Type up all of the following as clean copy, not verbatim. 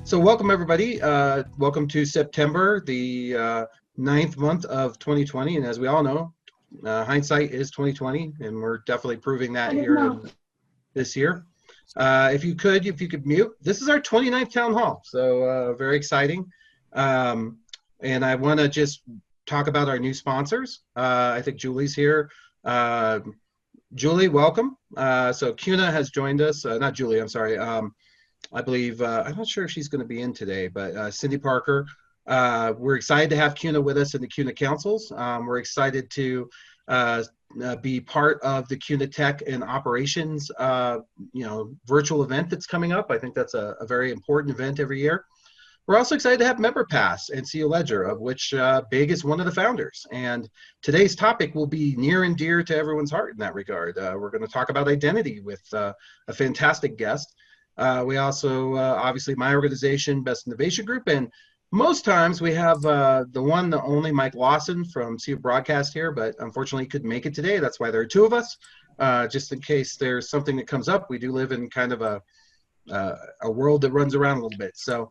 So welcome everybody. Welcome to September, the ninth month of 2020. And as we all know, hindsight is 2020, and we're definitely proving that here in this year. If you could mute. This is our 29th town hall, so very exciting. And I want to just talk about our new sponsors. I think Julie's here. Julie, welcome. So CUNA has joined us. Not Julie, I'm sorry. I believe, I'm not sure if she's going to be in today, but Cindy Parker. We're excited to have CUNA with us in the CUNA councils. We're excited to be part of the CUNA Tech and Operations, virtual event that's coming up. I think that's a very important event every year. We're also excited to have Member Pass and CEO Ledger, of which Big is one of the founders. And today's topic will be near and dear to everyone's heart in that regard. We're going to talk about identity with a fantastic guest. We also, obviously, my organization, Best Innovation Group, and most times we have the one, the only Mike Lawson from CU Broadcast here, but unfortunately he couldn't make it today. That's why there are two of us, just in case there's something that comes up. We do live in kind of a world that runs around a little bit. So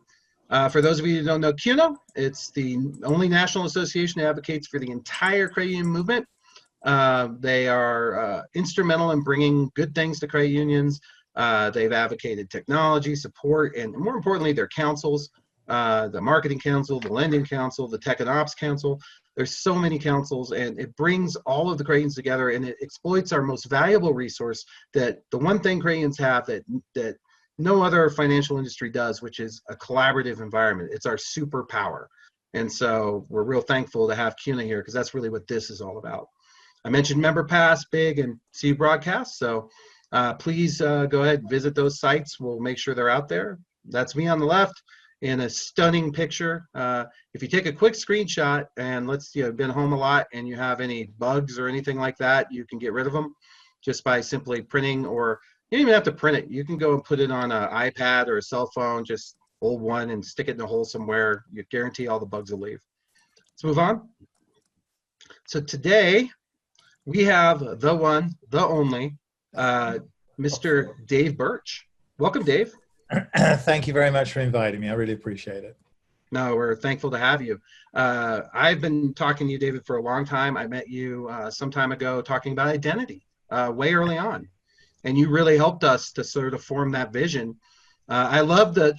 for those of you who don't know CUNA, it's the only national association that advocates for the entire credit union movement. They are instrumental in bringing good things to credit unions. They've advocated technology, support, and more importantly, their councils, the Marketing Council, the Lending Council, the Tech and Ops Council. There's so many councils, and it brings all of the credit unions together, and it exploits our most valuable resource, that the one thing credit unions have that no other financial industry does, which is a collaborative environment. It's our superpower. And so we're real thankful to have CUNA here, because that's really what this is all about. I mentioned Member Pass, Big, and CU Broadcast, so please go ahead and visit those sites. We'll make sure they're out there. That's me on the left in a stunning picture. If you take a quick screenshot, and you've been home a lot and you have any bugs or anything like that, you can get rid of them just by simply printing, or you don't even have to print it. You can go and put it on an iPad or a cell phone, just hold one and stick it in a hole somewhere. You guarantee all the bugs will leave. Let's move on. So today we have the one, the only, Mr. Dave Birch. Welcome, Dave. Thank you very much for inviting me. I really appreciate it. No, we're thankful to have you. I've been talking to you, David, for a long time. I met you some time ago talking about identity way early on, and you really helped us to sort of form that vision. I love the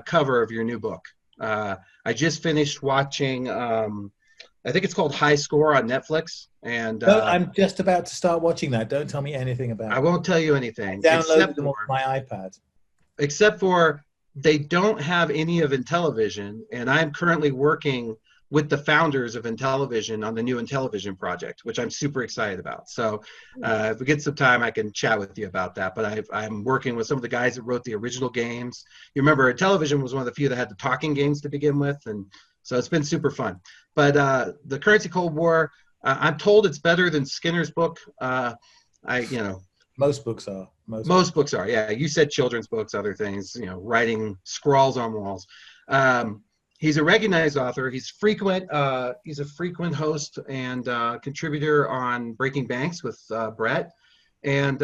cover of your new book. I just finished watching. I think it's called High Score on Netflix. And I'm just about to start watching that. Don't tell me anything about it. I won't tell you anything. I downloaded them on my iPad. Except for they don't have any of Intellivision, and I'm currently working with the founders of Intellivision on the new Intellivision project, which I'm super excited about. So if we get some time, I can chat with you about that. But I'm working with some of the guys that wrote the original games. You remember Intellivision was one of the few that had the talking games to begin with, and so it's been super fun. But the Currency Cold War, I'm told it's better than Skinner's book. Most books are. Most books are. Yeah, you said children's books, other things. Writing scrawls on walls. He's a recognized author. He's frequent. He's a frequent host and contributor on Breaking Banks with Brett, and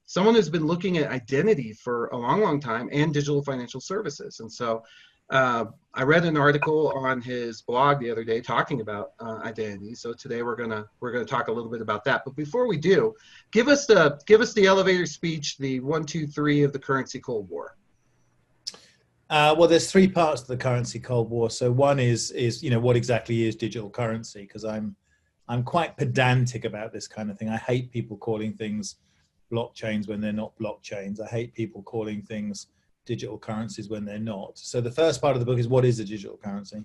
someone who's been looking at identity for a long, long time, and digital financial services. And so I read an article on his blog the other day talking about identity. So today we're gonna talk a little bit about that. But before we do, give us the elevator speech, the 1, 2, 3 of the Currency Cold War. Well, there's three parts to the Currency Cold War. So one is what exactly is digital currency? Because I'm quite pedantic about this kind of thing. I hate people calling things blockchains when they're not blockchains. I hate people calling things digital currencies when they're not. So the first part of the book is, what is a digital currency?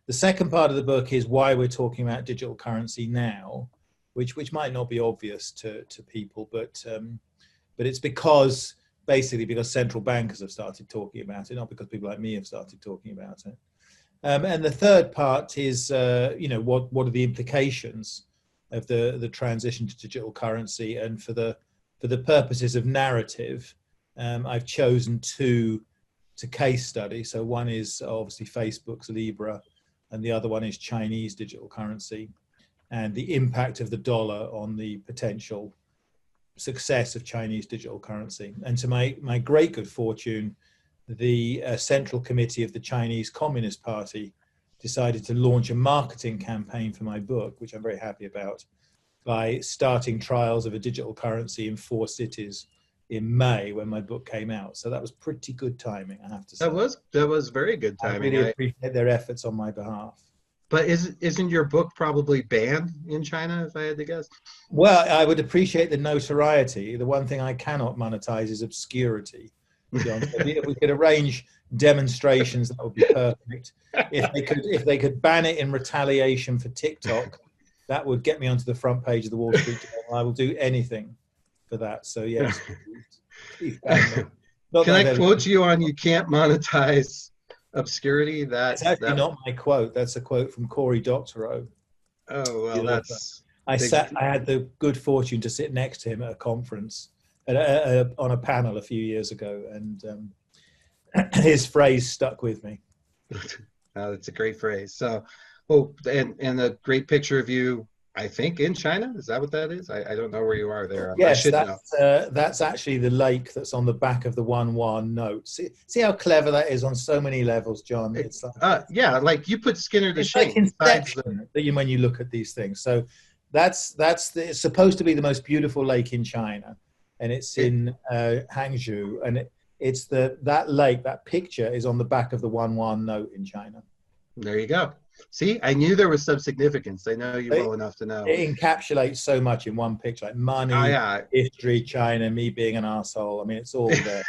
The second part of the book is why we're talking about digital currency now, which might not be obvious to people, but it's basically because central bankers have started talking about it, not because people like me have started talking about it. And the third part is, what are the implications of the transition to digital currency? And for the purposes of narrative, I've chosen two case studies. So one is obviously Facebook's Libra, and the other one is Chinese digital currency, and the impact of the dollar on the potential success of Chinese digital currency. And to my great good fortune, the Central Committee of the Chinese Communist Party decided to launch a marketing campaign for my book, which I'm very happy about, by starting trials of a digital currency in 4 cities in May when my book came out. So that was pretty good timing, I have to say. That was very good I timing. really appreciate their efforts on my behalf. But isn't your book probably banned in China, if I had to guess? Well, I would appreciate the notoriety. The one thing I cannot monetize is obscurity, John. So if we could arrange demonstrations, that would be perfect. If they could ban it in retaliation for TikTok, that would get me onto the front page of the Wall Street Journal. I will do anything for that. So yes. Can I quote you on, you can't monetize obscurity? That's actually not my quote. That's a quote from Cory Doctorow. Oh, well, I had the good fortune to sit next to him at a conference on a panel a few years ago, and his phrase stuck with me. That's a great phrase. So, well, and a great picture of you, I think, in China. Is that what that is? I don't know where you are there. Yes, that's actually the lake that's on the back of the 1-1 note. See how clever that is on so many levels, John. It's like, yeah, like you put Skinner to shame. Like Inception, when you look at these things. So it's supposed to be the most beautiful lake in China, and it's in Hangzhou, and it's that lake. That picture is on the back of the 1-1 note in China. There you go. See, I knew there was some significance. I know you well enough to know. It encapsulates so much in one picture, like money, history, China, me being an asshole. I mean, it's all there.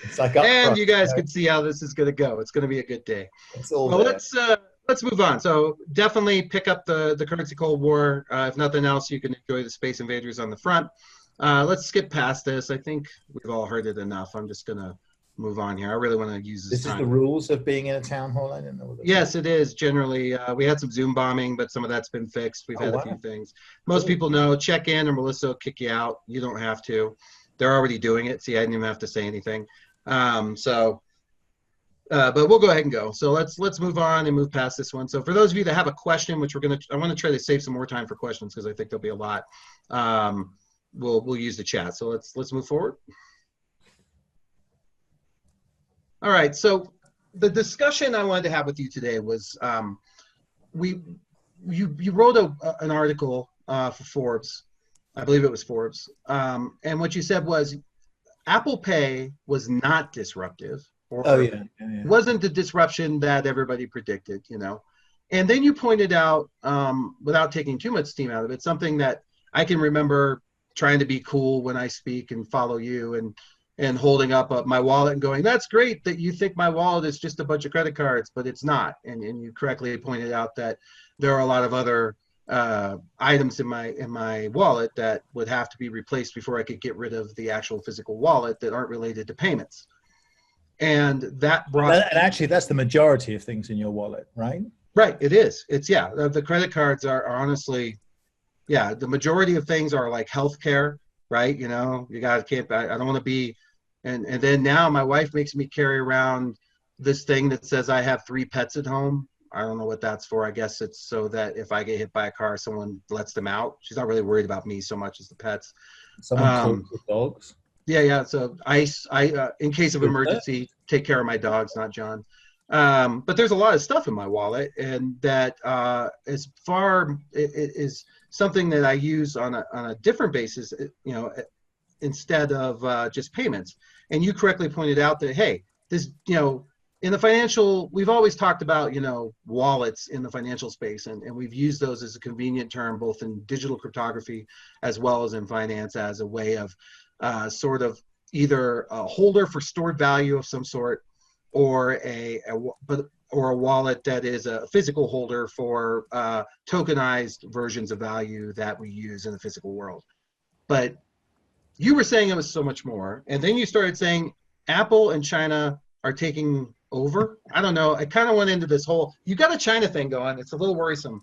It's like and you guys can see how this is going to go. It's going to be a good day. It's all well, let's move on. So definitely pick up the Currency Cold War. If nothing else, you can enjoy the Space Invaders on the front. Let's skip past this. I think we've all heard it enough. I'm just going to move on here. I really want to use this time. Is the rules of being in a town hall? I didn't know. Yes, it is. Generally, we had some Zoom bombing, but some of that's been fixed. We've had a few things. Most people know, check in or Melissa will kick you out. You don't have to. They're already doing it. See, I didn't even have to say anything. But we'll go ahead and go. So let's move on and move past this one. So for those of you that have a question, which I want to try to save some more time for questions because I think there'll be a lot. We'll use the chat. So let's move forward. All right, so the discussion I wanted to have with you today was you wrote an article for Forbes, I believe it was Forbes, and what you said was Apple Pay was not disruptive, or wasn't the disruption that everybody predicted, And then you pointed out, without taking too much steam out of it, something that I can remember trying to be cool when I speak and follow you and holding up my wallet and going, that's great that you think my wallet is just a bunch of credit cards, but it's not. And you correctly pointed out that there are a lot of other items in my wallet that would have to be replaced before I could get rid of the actual physical wallet that aren't related to payments. And that brought... And actually, that's the majority of things in your wallet, right? Right, it is. It's, the credit cards are honestly, the majority of things are like healthcare, right? You can't, I don't want to be... And then now my wife makes me carry around this thing that says I have 3 pets at home. I don't know what that's for. I guess it's so that if I get hit by a car, someone lets them out. She's not really worried about me so much as the pets. Someone calls the dogs. Yeah. So I in case of emergency, take care of my dogs, not John. But there's a lot of stuff in my wallet, and that it is something that I use on a different basis, instead of just payments. And you correctly pointed out that, hey, this, in the financial, we've always talked about, wallets in the financial space, and we've used those as a convenient term, both in digital cryptography as well as in finance, as a way of sort of either a holder for stored value of some sort, or a wallet that is a physical holder for tokenized versions of value that we use in the physical world. But you were saying it was so much more, and then you started saying Apple and China are taking over. I don't know. I kind of went into this whole, you got a China thing going. It's a little worrisome,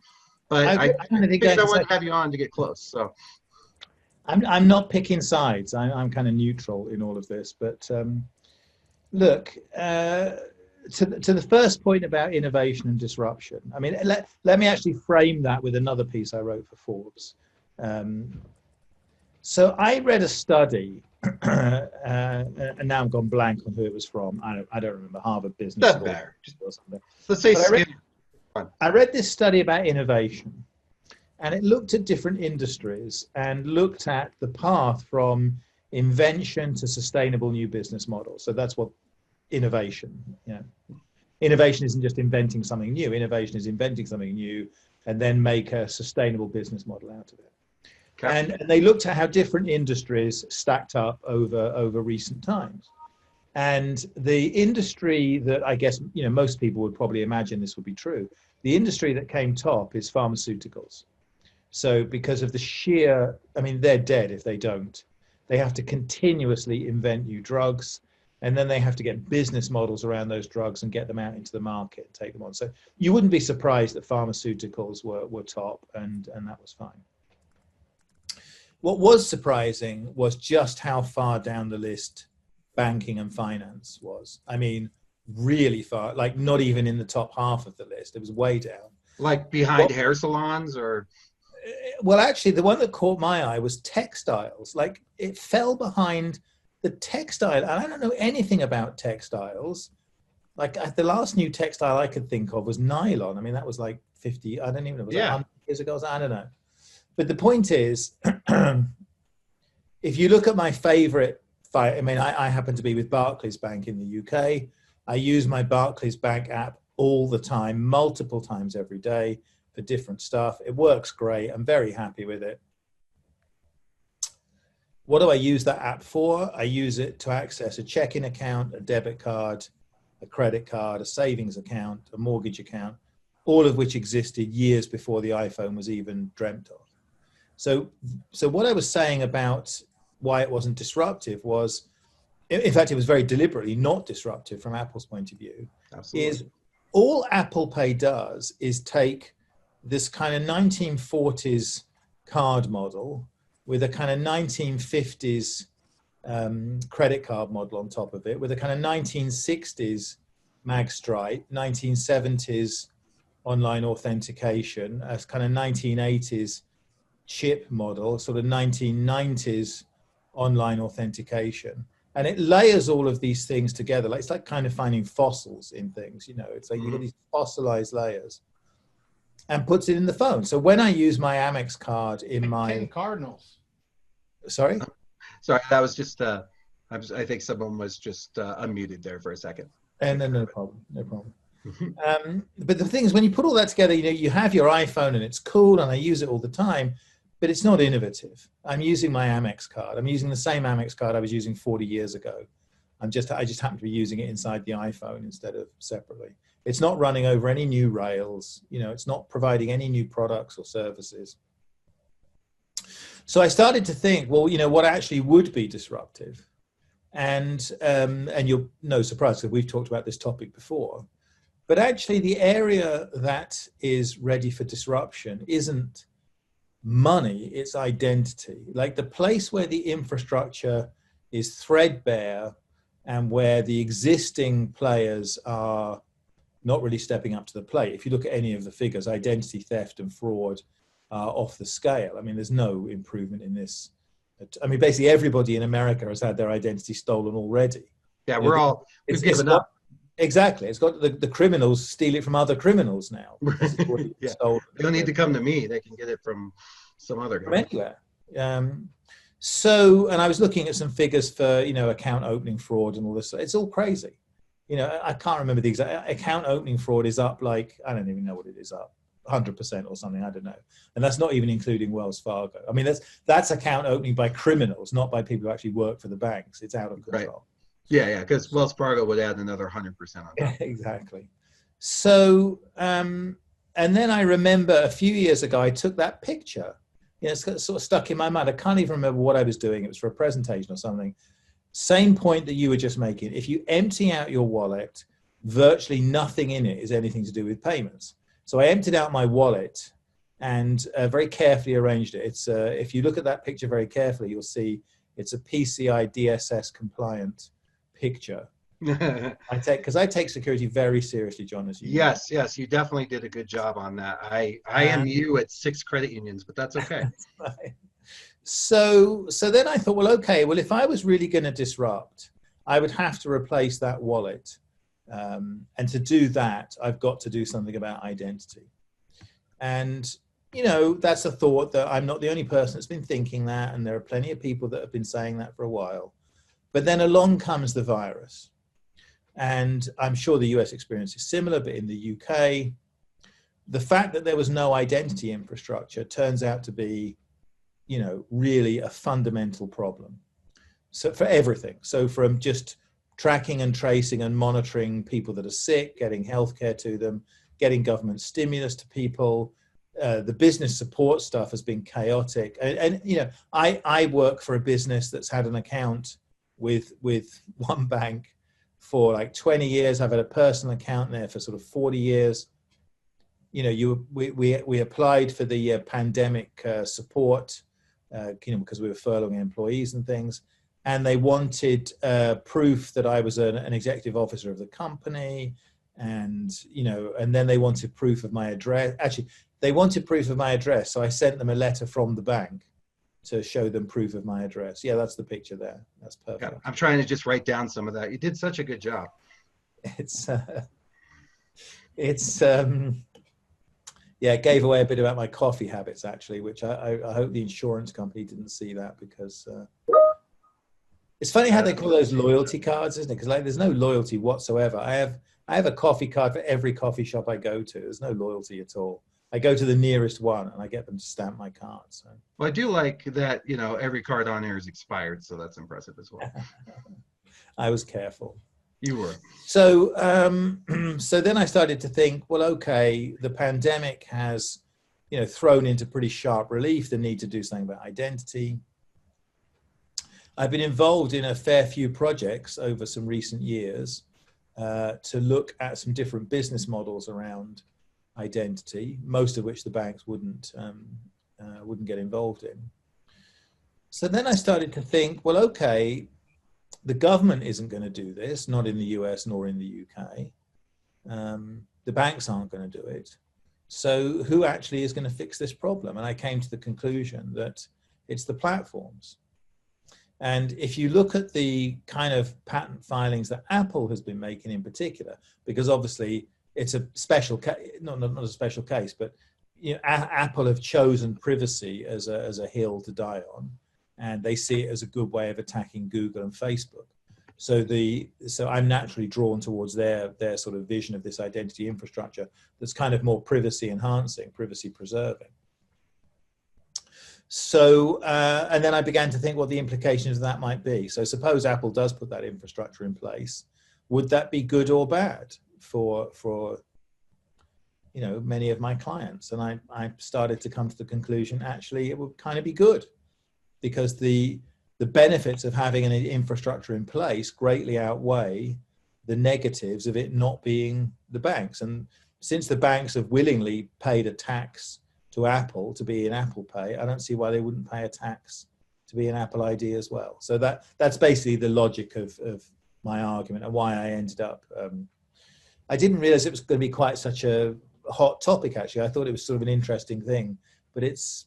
but I want to have you on to get close. So I'm not picking sides. I'm kind of neutral in all of this. But look, to the first point about innovation and disruption. I mean, let me actually frame that with another piece I wrote for Forbes. So I read a study, and now I've gone blank on who it was from. I don't remember, Harvard Business That's School better. or something. Let's say But skin. I read this study about innovation, and it looked at different industries and looked at the path from invention to sustainable new business models. So that's what innovation, innovation isn't just inventing something new. Innovation is inventing something new and then make a sustainable business model out of it. Okay. And they looked at how different industries stacked up over recent times. And the industry that I guess most people would probably imagine this would be true. The industry that came top is pharmaceuticals. So because of the sheer, I mean, they're dead if they don't. They have to continuously invent new drugs, and then they have to get business models around those drugs and get them out into the market and take them on. So you wouldn't be surprised that pharmaceuticals were top, and that was fine. What was surprising was just how far down the list banking and finance was. I mean, really far, like not even in the top half of the list. It was way down. Like behind hair salons or? Well, actually, the one that caught my eye was textiles. Like it fell behind the textile. And I don't know anything about textiles. Like the last new textile I could think of was nylon. I mean, that was like 50, I don't even know, was that 100 years ago? I don't know. But the point is, if you look at my favorite, I mean, I happen to be with Barclays Bank in the UK. I use my Barclays Bank app all the time, multiple times every day for different stuff. It works great. I'm very happy with it. What do I use that app for? I use it to access a checking account, a debit card, a credit card, a savings account, a mortgage account, all of which existed years before the iPhone was even dreamt of. So what I was saying about why it wasn't disruptive was, in fact, it was very deliberately not disruptive from Apple's point of view. Absolutely. Is all Apple Pay does is take this kind of 1940s card model with a kind of 1950s credit card model on top of it, with a kind of 1960s magstripe, 1970s online authentication, a kind of 1980s chip model, sort of 1990s online authentication, and it layers all of these things together. Like it's like kind of finding fossils in things, it's like you've got these fossilized layers, and puts it in the phone. So when I use my Amex card in my 10 Cardinals. Sorry, that was just I think someone was just unmuted there for a second. And then no problem. But the thing is, when you put all that together, you have your iPhone and it's cool, and I use it all the time, but it's not innovative. I'm using my Amex card. I'm using the same Amex card I was using 40 years ago. I just happen to be using it inside the iPhone instead of separately. It's not running over any new rails. It's not providing any new products or services. So I started to think, well, what actually would be disruptive? And you're no surprise because we've talked about this topic before. But actually, the area that is ready for disruption isn't money, it's identity. Like the place where the infrastructure is threadbare and where the existing players are not really stepping up to the plate. If you look at any of the figures, identity theft and fraud are off the scale. I mean, there's no improvement in this. I mean, basically everybody in America has had their identity stolen already. Yeah, we've given up. Exactly. It's got the criminals steal it from other criminals now. Yeah. They don't need to come to me. They can get it from some other guy. From anywhere. And I was looking at some figures for, account opening fraud and all this. It's all crazy. I can't remember the exact account opening fraud is up like, I don't even know what it is up, 100% or something. I don't know. And that's not even including Wells Fargo. I mean, that's account opening by criminals, not by people who actually work for the banks. It's out of control. Right. Yeah, because Wells Fargo would add another 100% on that. Yeah, exactly. So, and then I remember a few years ago, I took that picture. It's sort of stuck in my mind. I can't even remember what I was doing. It was for a presentation or something. Same point that you were just making. If you empty out your wallet, virtually nothing in it is anything to do with payments. So I emptied out my wallet and very carefully arranged it. It's if you look at that picture very carefully, you'll see it's a PCI DSS compliant picture. I take security very seriously, John, as you know. Yes, you definitely did a good job on that. I am you at 6 credit unions, but that's okay. Right. So then I thought, well, okay, well, if I was really going to disrupt, I would have to replace that wallet. And to do that, I've got to do something about identity. And, that's a thought that I'm not the only person that's been thinking that. And there are plenty of people that have been saying that for a while. But then along comes the virus. And I'm sure the US experience is similar, but in the UK, the fact that there was no identity infrastructure turns out to be, really a fundamental problem. So for everything. So from just tracking and tracing and monitoring people that are sick, getting healthcare to them, getting government stimulus to people, the business support stuff has been chaotic. And I work for a business that's had an account with one bank for like 20 years. I've had a personal account there for sort of 40 years. We applied for the pandemic support, because we were furloughing employees and things. And they wanted proof that I was an executive officer of the company. And then they wanted proof of my address. Actually, they wanted proof of my address. So I sent them a letter from the bank to show them proof of my address. Yeah, that's the picture there. That's perfect. I'm trying to just write down some of that. You did such a good job. It gave away a bit about my coffee habits, actually, which I hope the insurance company didn't see that, because it's funny how they call those loyalty cards, isn't it? Because there's no loyalty whatsoever. I have a coffee card for every coffee shop I go to. There's no loyalty at all. I go to the nearest one and I get them to stamp my card. So. Well, I do like that, every card on there is expired. So that's impressive as well. I was careful. You were. So, so then I started to think, well, okay, the pandemic has, thrown into pretty sharp relief the need to do something about identity. I've been involved in a fair few projects over some recent years to look at some different business models around identity, most of which the banks wouldn't get involved in. So then I started to think, well, okay, the government isn't going to do this, not in the US nor in the UK. The banks aren't going to do it. So who actually is going to fix this problem? And I came to the conclusion that it's the platforms. And if you look at the kind of patent filings that Apple has been making in particular, because obviously it's a special case, not a special case, but Apple have chosen privacy as a hill to die on, and they see it as a good way of attacking Google and Facebook. So I'm naturally drawn towards their sort of vision of this identity infrastructure that's kind of more privacy enhancing, privacy preserving. So, and then I began to think what the implications of that might be. So suppose Apple does put that infrastructure in place, would that be good or bad for many of my clients? And I started to come to the conclusion, actually, it would kind of be good, because the benefits of having an infrastructure in place greatly outweigh the negatives of it not being the banks. And since the banks have willingly paid a tax to Apple to be in Apple Pay, I don't see why they wouldn't pay a tax to be in Apple ID as well. So that's basically the logic of my argument and why I ended up. I didn't realize it was going to be quite such a hot topic, actually. I thought it was sort of an interesting thing, but it's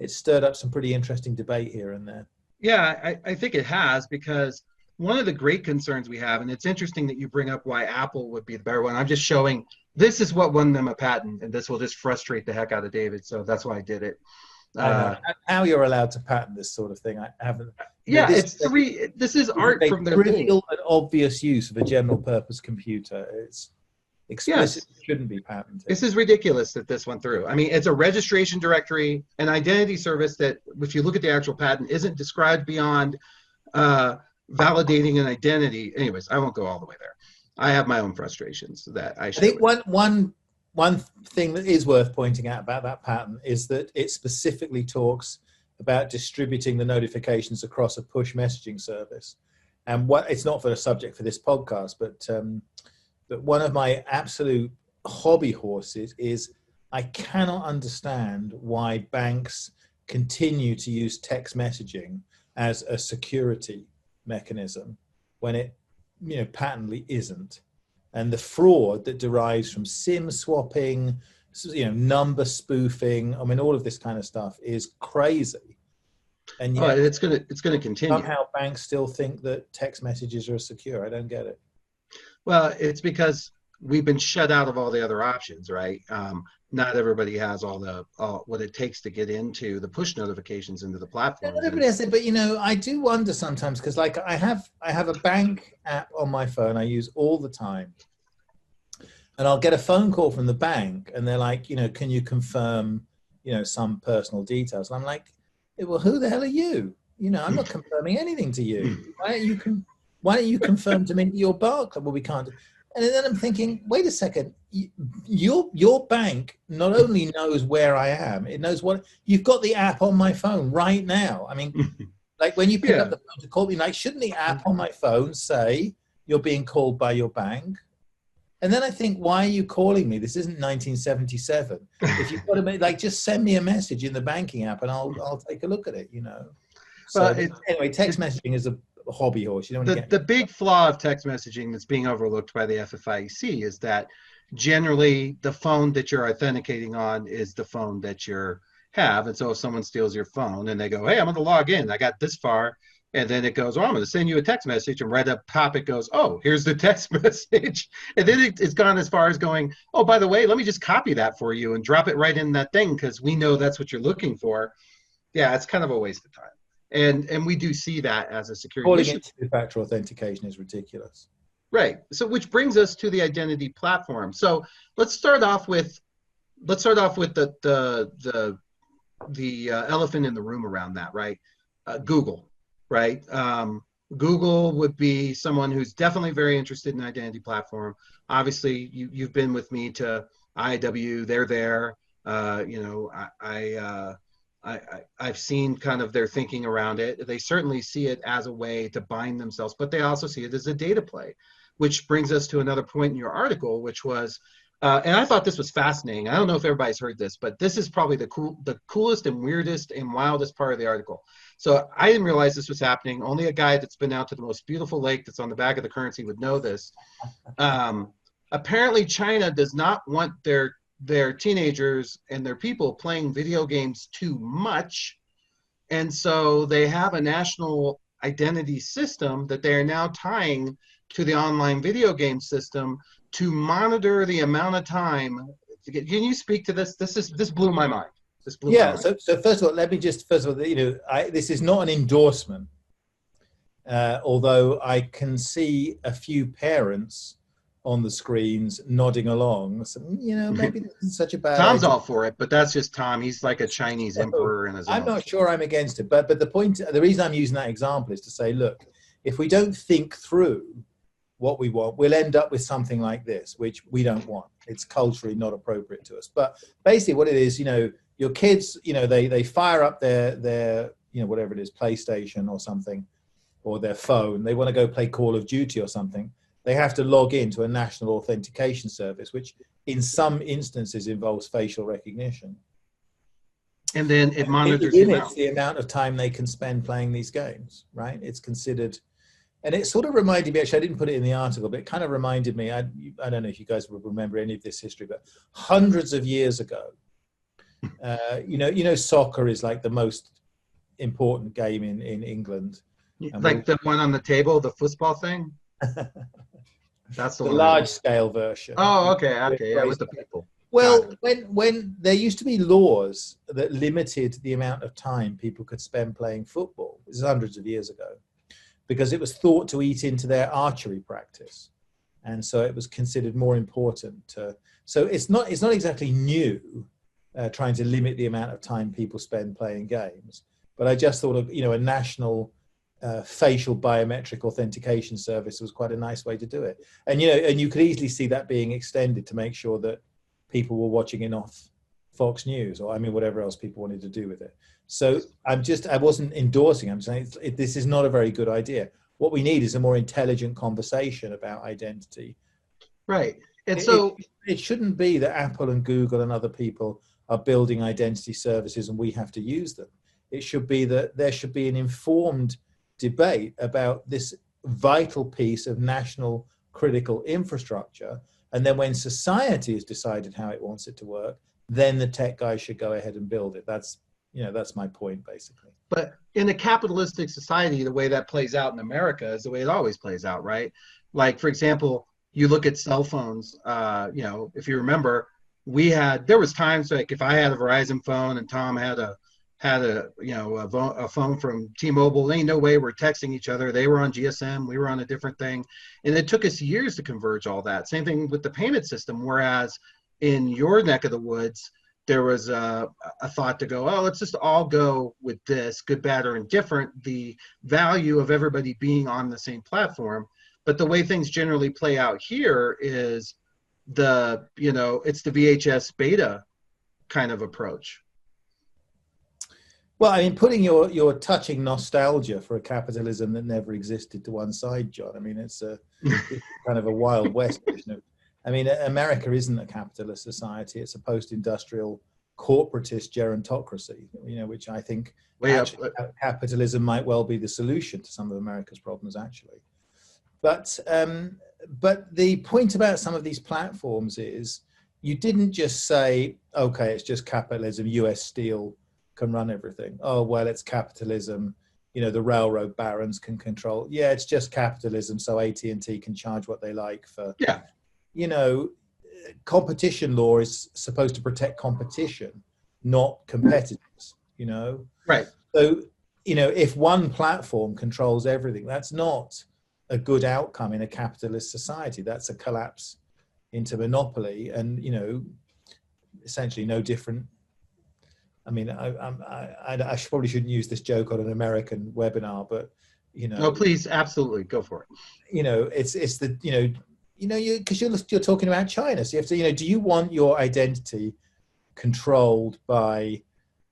stirred up some pretty interesting debate here and there. Yeah, I think it has, because one of the great concerns we have, and it's interesting that you bring up why Apple would be the better one. I'm just showing this is what won them a patent, and this will just frustrate the heck out of David. So that's why I did it. How you're allowed to patent this sort of thing, I haven't. Yeah, this is art from their trivial and obvious use of a general purpose computer. It's explicit. Yes. Shouldn't be patented. This is ridiculous that this went through. I mean, it's a registration directory, an identity service that, if you look at the actual patent, isn't described beyond validating an identity. Anyways, I won't go all the way there. I have my own frustrations that I think one thing that is worth pointing out about that patent is that it specifically talks about distributing the notifications across a push messaging service. And it's not for a subject for this podcast, but one of my absolute hobby horses is I cannot understand why banks continue to use text messaging as a security mechanism when it patently isn't. And the fraud that derives from SIM swapping, number spoofing, I mean, all of this kind of stuff is crazy. And Oh, yet it's gonna continue. somehow banks still think that text messages are secure. I don't get it. Well, it's because we've been shut out of all the other options, right? Not everybody has all what it takes to get into the push notifications into the platforms. Everybody has it, but I do wonder sometimes because, like, I have a bank app on my phone I use all the time, and I'll get a phone call from the bank, and they're like, can you confirm, some personal details? And I'm like, well, who the hell are you? I'm not confirming anything to you. Why don't you confirm to me that you're Barclays? Well, we can't. And then I'm thinking, wait a second, your bank not only knows where I am, it knows what you've got the app on my phone right now. I mean, like when you pick up the phone to call me, like, shouldn't the app on my phone say you're being called by your bank? And then I think, why are you calling me? This isn't 1977. If you've got to like, just send me a message in the banking app, and I'll take a look at it. So anyway, text messaging is a hobby horse. You don't want to get the big flaw of text messaging that's being overlooked by the FFIEC is that generally the phone that you're authenticating on is the phone that you have. And so if someone steals your phone and they go, hey, I'm going to log in, I got this far, and then it goes, oh, I'm going to send you a text message, and right up top it goes, oh, here's the text message. And then it's gone as far as going, oh, by the way, let me just copy that for you and drop it right in that thing because we know that's what you're looking for. Yeah, it's kind of a waste of time. And we do see that as a security calling issue. it two-factor authentication is ridiculous. Right. So which brings us to the identity platform. So let's start off with the elephant in the room around that, right? Google, right? Google would be someone who's definitely very interested in identity platform. Obviously, you've been with me to IW. They're there. I've seen kind of their thinking around it. They certainly see it as a way to bind themselves, but they also see it as a data play, which brings us to another point in your article, which was, and I thought this was fascinating. I don't know if everybody's heard this, but this is probably the coolest and weirdest and wildest part of the article. So I didn't realize this was happening. Only a guy that's been out to the most beautiful lake that's on the back of the currency would know this. Apparently, China does not want their teenagers and their people playing video games too much. And so they have a national identity system that they are now tying to the online video game system to monitor the amount of time. Can you speak to this? This blew my mind. So first of all, let me just, this is not an endorsement, although I can see a few parents on the screens nodding along. So, maybe this isn't such a bad Tom's idea. all for it, but that's just Tom. He's like a Chinese emperor in his own. I'm not sure I'm against it, but the reason I'm using that example is to say, look, if we don't think through what we want, we'll end up with something like this, which we don't want. It's culturally not appropriate to us. But basically what it is, your kids, they fire up their whatever it is, PlayStation or something, or their phone. They want to go play Call of Duty or something. They have to log into a national authentication service, which in some instances involves facial recognition. And then it monitors the amount of time they can spend playing these games, right? It's considered, and it sort of reminded me, actually, I didn't put it in the article, but it kind of reminded me, I don't know if you guys will remember any of this history, but hundreds of years ago, soccer is like the most important game in England. Like the one on the table, the football thing? That's the large scale version. Oh, okay, yeah, with the people. Well, when there used to be laws that limited the amount of time people could spend playing football, this is hundreds of years ago, because it was thought to eat into their archery practice, and so it was considered more important. So it's not exactly new, trying to limit the amount of time people spend playing games. But I just thought of a national facial biometric authentication service was quite a nice way to do it. And you could easily see that being extended to make sure that people were watching it off Fox News or whatever else people wanted to do with it. So I wasn't endorsing. I'm saying this is not a very good idea. What we need is a more intelligent conversation about identity. Right. And so it shouldn't be that Apple and Google and other people are building identity services and we have to use them. It should be that there should be an informed debate about this vital piece of national critical infrastructure. And then when society has decided how it wants it to work, then the tech guys should go ahead and build it. That's You know, that's my point, basically. But in a capitalistic society, the way that plays out in America is the way it always plays out, right? Like, for example, you look at cell phones, you know, if you remember, there was times like if I had a Verizon phone and Tom had a a phone from T-Mobile, there ain't no way we're texting each other. They were on GSM, we were on a different thing. And it took us years to converge all that. Same thing with the payment system, whereas in your neck of the woods, there was a thought to go, oh, let's just all go with this, good, bad, or indifferent, the value of everybody being on the same platform. But the way things generally play out here is it's the VHS beta kind of approach. Well, I mean, putting your touching nostalgia for a capitalism that never existed to one side, John. I mean, it's kind of a Wild West version of. I mean, America isn't a capitalist society; it's a post-industrial corporatist gerontocracy. You know, which I think capitalism might well be the solution to some of America's problems, actually. But the point about some of these platforms is you didn't just say, okay, it's just capitalism. U.S. Steel can run everything. Oh, well, it's capitalism. You know, the railroad barons can control. Yeah, it's just capitalism. So AT&T can charge what they like for. Yeah. You know, competition law is supposed to protect competition, not competitors. You know. Right. So, you know, if one platform controls everything, that's not a good outcome in a capitalist society. That's a collapse into monopoly, and you know, essentially no different. I mean, I probably shouldn't use this joke on an American webinar, but you know. No, please, absolutely, go for it. You know, it's the because you're talking about China, so you have to do you want your identity controlled by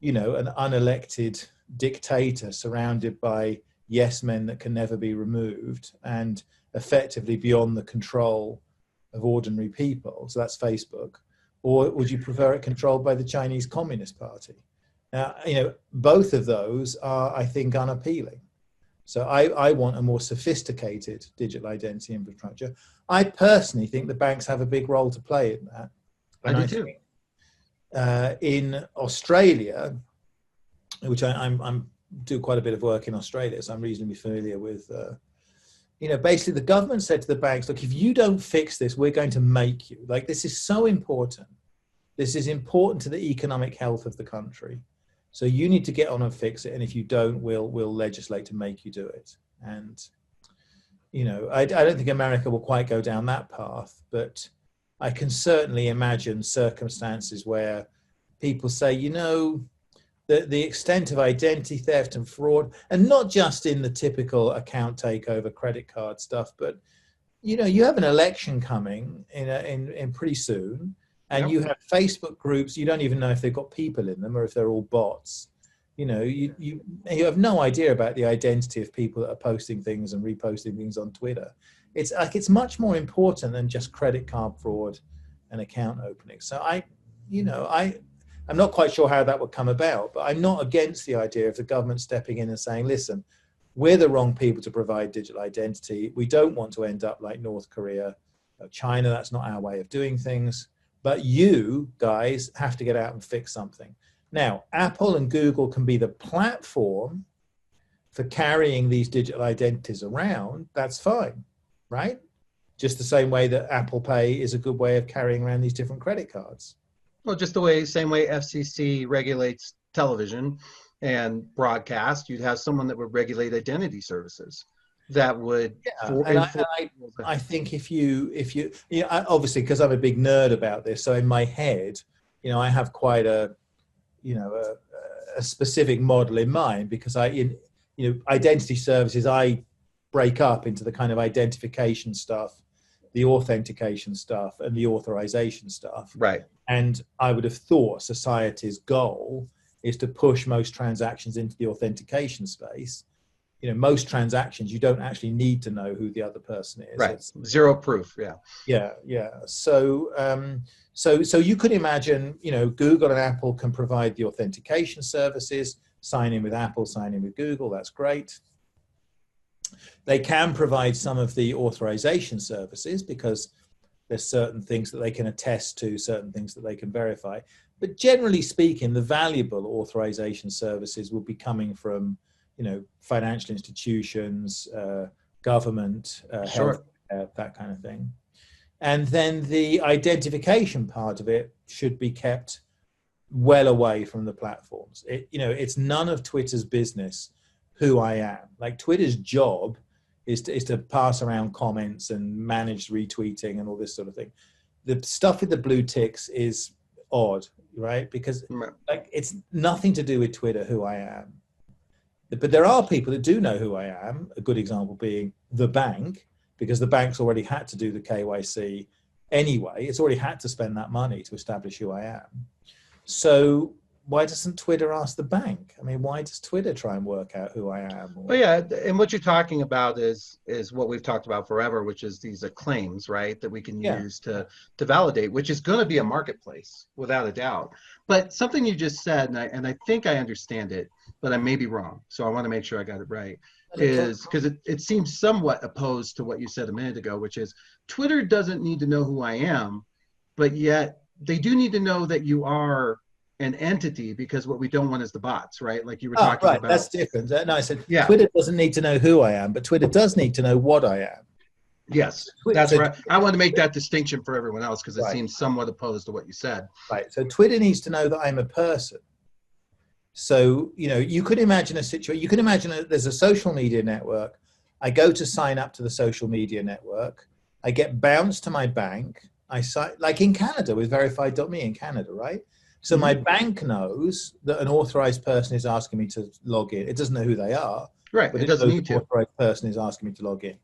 an unelected dictator surrounded by yes men that can never be removed and effectively beyond the control of ordinary people? So that's Facebook. Or would you prefer it controlled by the Chinese Communist Party? Now, both of those are, I think, unappealing. So I want a more sophisticated digital identity infrastructure. I personally think the banks have a big role to play in that. And I do too. In Australia, which I'm do quite a bit of work in Australia, so I'm reasonably familiar with, basically the government said to the banks, look, if you don't fix this, we're going to make you. Like, this is so important. This is important to the economic health of the country. So you need to get on and fix it. And if you don't, we'll legislate to make you do it. And, I don't think America will quite go down that path, but I can certainly imagine circumstances where people say, the extent of identity theft and fraud, and not just in the typical account takeover, credit card stuff, but you have an election coming in pretty soon, and you have Facebook groups. You don't even know if they've got people in them or if they're all bots. You have no idea about the identity of people that are posting things and reposting things on Twitter. It's like it's much more important than just credit card fraud and account opening. So I'm not quite sure how that would come about, but I'm not against the idea of the government stepping in and saying, listen, we're the wrong people to provide digital identity. We don't want to end up like North Korea, China. That's not our way of doing things. But you guys have to get out and fix something. Now, Apple and Google can be the platform for carrying these digital identities around. That's fine, right? Just the same way that Apple Pay is a good way of carrying around these different credit cards. Well, just same way FCC regulates television and broadcast, you'd have someone that would regulate identity services that would. I think if you obviously, because I'm a big nerd about this, so in my head, I have quite a specific model in mind, because identity services I break up into the kind of identification stuff, the authentication stuff, and the authorization stuff. Right. And I would have thought society's goal is to push most transactions into the authentication space. Most transactions, you don't actually need to know who the other person is. Right. Zero proof. Yeah. Yeah. So, so you could imagine, Google and Apple can provide the authentication services, sign in with Apple, sign in with Google. That's great. They can provide some of the authorization services, because There's certain things that they can attest to, certain things that they can verify. But generally speaking, the valuable authorization services will be coming from, financial institutions, government, Sure. health, that kind of thing. And then the identification part of it should be kept well away from the platforms. It's none of Twitter's business who I am. Like, Twitter's job is to pass around comments and manage retweeting and all this sort of thing. The stuff with the blue ticks is odd, right? Because like, it's nothing to do with Twitter who I am. But there are people that do know who I am. A good example being the bank, because the bank's already had to do the KYC anyway. It's already had to spend that money to establish who I am. So why doesn't Twitter ask the bank? I mean, why does Twitter try and work out who I am? Well, yeah, and what you're talking about is what we've talked about forever, which is these claims, right, that we can use to validate, which is going to be a marketplace without a doubt. But something you just said, and I think I understand it, but I may be wrong, so I want to make sure I got it right, is because it seems somewhat opposed to what you said a minute ago, which is Twitter doesn't need to know who I am, but yet they do need to know that you are an entity, because what we don't want is the bots, right? Like you were talking about. That's different. No, I said Twitter doesn't need to know who I am, but Twitter does need to know what I am. Yes, that's right. I want to make that distinction for everyone else, because it seems somewhat opposed to what you said. Right. So Twitter needs to know that I'm a person. So, you could imagine a situation, you could imagine there's a social media network. I go to sign up to the social media network. I get bounced to my bank. I sign, like in Canada with verified.me in Canada, right? So my bank knows that an authorized person is asking me to log in. It doesn't know who they are. Right, but it doesn't need to. An authorized person is asking me to log in.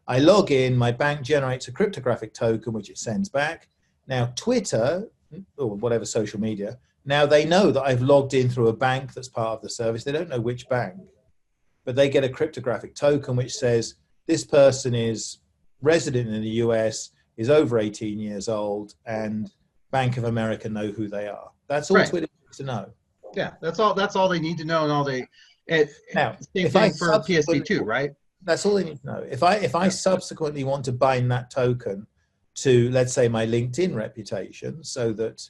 I log in, my bank generates a cryptographic token, which it sends back. Now, Twitter, or whatever social media, now they know that I've logged in through a bank that's part of the service. They don't know which bank, but they get a cryptographic token which says this person is resident in the US, is over 18 years old, and Bank of America know who they are. That's all Twitter needs to know. Yeah, that's all they need to know, and all they. Now, same thing for PSD2, right? That's all they need to know. If I subsequently want to bind that token to, let's say, my LinkedIn reputation, so that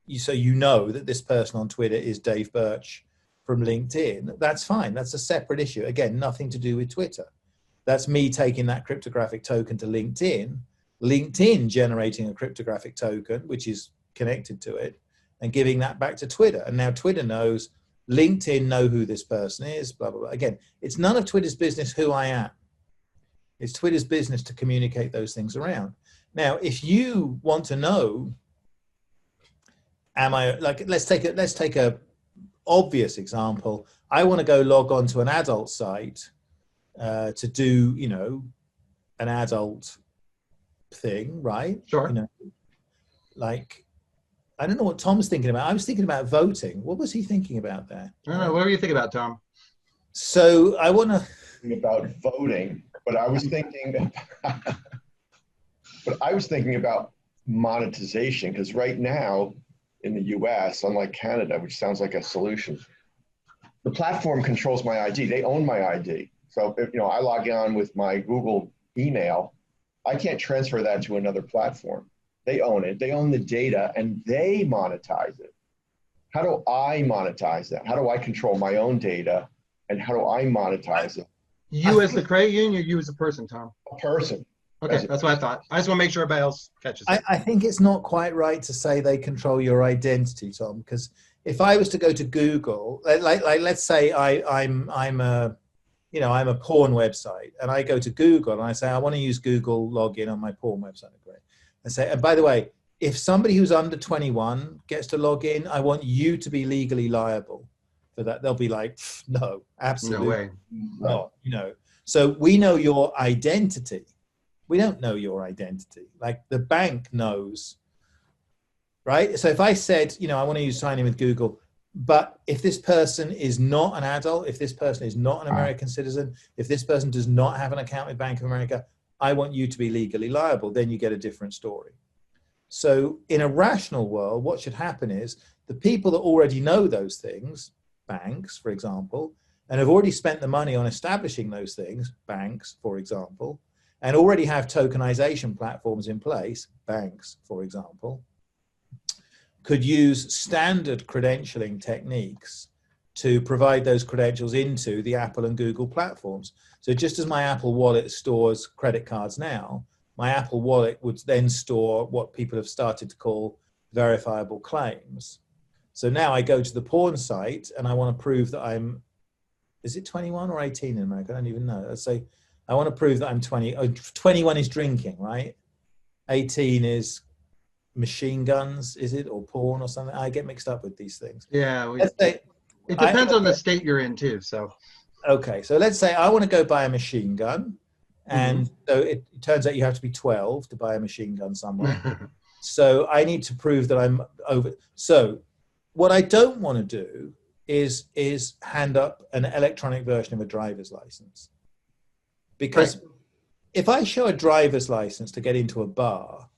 you know that this person on Twitter is Dave Birch from LinkedIn, that's fine. That's a separate issue. Again, nothing to do with Twitter. That's me taking that cryptographic token to LinkedIn, LinkedIn generating a cryptographic token, which is connected to it, and giving that back to Twitter. And now Twitter knows, LinkedIn know who this person is, blah, blah, blah. Again, it's none of Twitter's business who I am. It's Twitter's business to communicate those things around. Now, if you want to know, am I, like, let's take a obvious example. I want to go log on to an adult site to do, an adult thing, right? Sure. Like, I don't know what Tom's thinking about. I was thinking about voting. What was he thinking about there? I don't know. What were you thinking about, Tom? So I want to about voting, but I was thinking about monetization, because right now in the US, unlike Canada, which sounds like a solution, the platform controls my ID. They own my ID. So if I log on with my Google email, I can't transfer that to another platform. They own it. They own the data, and they monetize it. How do I monetize that? How do I control my own data, and how do I monetize it? You as the credit union, or you as a person, Tom? A person. Okay, that's what I thought. I just want to make sure everybody else catches it. I think it's not quite right to say they control your identity, Tom, because if I was to go to Google, like let's say I'm a porn website, and I go to Google and I say I want to use Google login on my porn website. Great. I say, and by the way, if somebody who's under 21 gets to log in, I want you to be legally liable for that. They'll be like, no, absolutely No way. not. So we know your identity. We don't know your identity. Like the bank knows, right? So if I said, I want to use sign in with Google, but if this person is not an adult, if this person is not an American citizen, if this person does not have an account with Bank of America, I want you to be legally liable. Then you get a different story. So in a rational world, what should happen is the people that already know those things, banks, for example, and have already spent the money on establishing those things, banks, for example, and already have tokenization platforms in place, banks, for example, could use standard credentialing techniques to provide those credentials into the Apple and Google platforms. So just as my Apple Wallet stores credit cards now, my Apple Wallet would then store what people have started to call verifiable claims. So now I go to the porn site and I want to prove that I'm, is it 21 or 18 in America? I don't even know. Let's say I want to prove that I'm 20. 21 is drinking, right? 18 is machine guns, is it? Or porn or something? I get mixed up with these things. Yeah. It depends on the state you're in too, so. Okay, so let's say I want to go buy a machine gun. And so it turns out you have to be 12 to buy a machine gun somewhere. So I need to prove that I'm over. So what I don't want to do is hand up an electronic version of a driver's license. Because if I show a driver's license to get into a bar,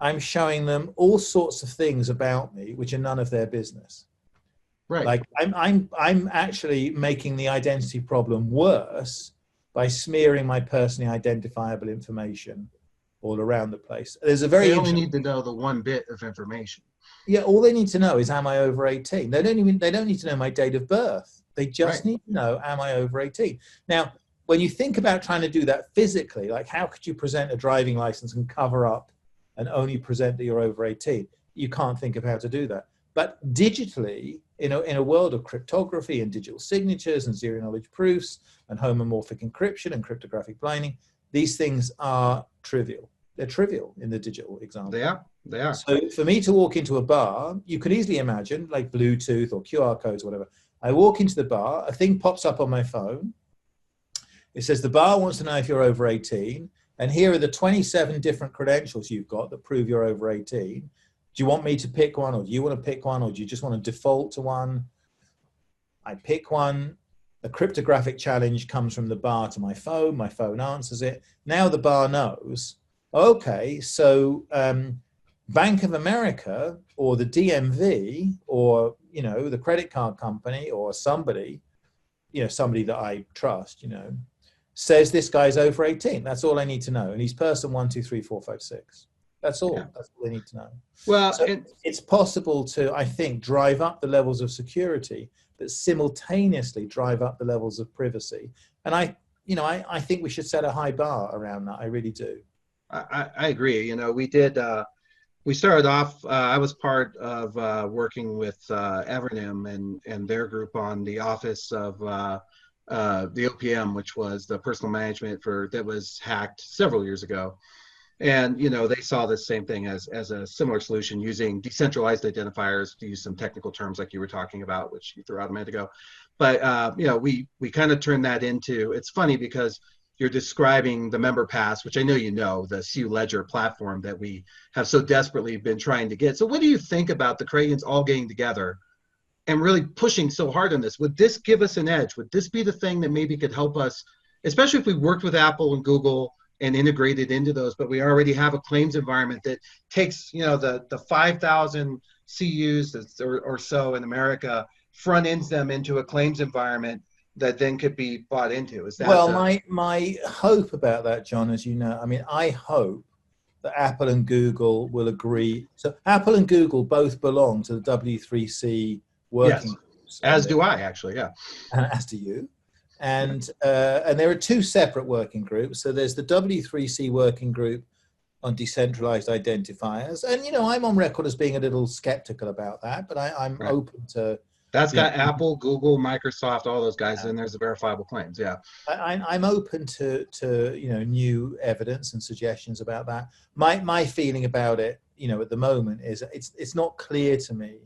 I'm showing them all sorts of things about me which are none of their business. Right. Like I'm actually making the identity problem worse by smearing my personally identifiable information all around the place. There's a very They only need to know the one bit of information. Yeah, all they need to know is, am I over 18? They don't need to know my date of birth. They just need to know, am I over 18? Now, when you think about trying to do that physically, like how could you present a driving license and cover up and only present that you're over 18? You can't think of how to do that. But digitally, in a world of cryptography and digital signatures and zero knowledge proofs and homomorphic encryption and cryptographic binding, these things are trivial. They're trivial in the digital example. They are. So for me to walk into a bar, you could easily imagine like Bluetooth or QR codes, or whatever. I walk into the bar, a thing pops up on my phone. It says the bar wants to know if you're over 18. And here are the 27 different credentials you've got that prove you're over 18. Do you want me to pick one, or do you want to pick one, or do you just want to default to one? I pick one. A cryptographic challenge comes from the bar to my phone answers it. Now the bar knows, okay, so Bank of America or the DMV or, the credit card company or somebody, somebody that I trust, says this guy's over 18. That's all I need to know. And he's person 1, 2, 3, 4, 5, 6. That's all. Yeah. That's all they need to know. Well, so it's possible to, I think, drive up the levels of security, but simultaneously drive up the levels of privacy. And I think we should set a high bar around that. I really do. I agree. We started off, I was part of working with Evernym and their group on the office of the OPM, which was the personal management that was hacked several years ago. And, they saw the same thing as a similar solution using decentralized identifiers, to use some technical terms like you were talking about, which you threw out a minute ago. But, we kind of turned that into, it's funny because you're describing the member pass, which I know the CU Ledger platform that we have so desperately been trying to get. So what do you think about the Canadians all getting together and really pushing so hard on this? Would this give us an edge? Would this be the thing that maybe could help us, especially if we worked with Apple and Google and integrated into those, but we already have a claims environment that takes, the 5,000 CUs or so in America, front ends them into a claims environment that then could be bought into? Is that my hope about that, John, as you know, I hope that Apple and Google will agree. So Apple and Google both belong to the W3C working groups. As do I, actually, yeah. As do you. And there are two separate working groups. So there's the W3C working group on decentralized identifiers. And, I'm on record as being a little skeptical about that, but I'm open to... That's got Apple, Google, Microsoft, all those guys, and there's the verifiable claims, yeah. I'm open to new evidence and suggestions about that. My feeling about it, at the moment is it's not clear to me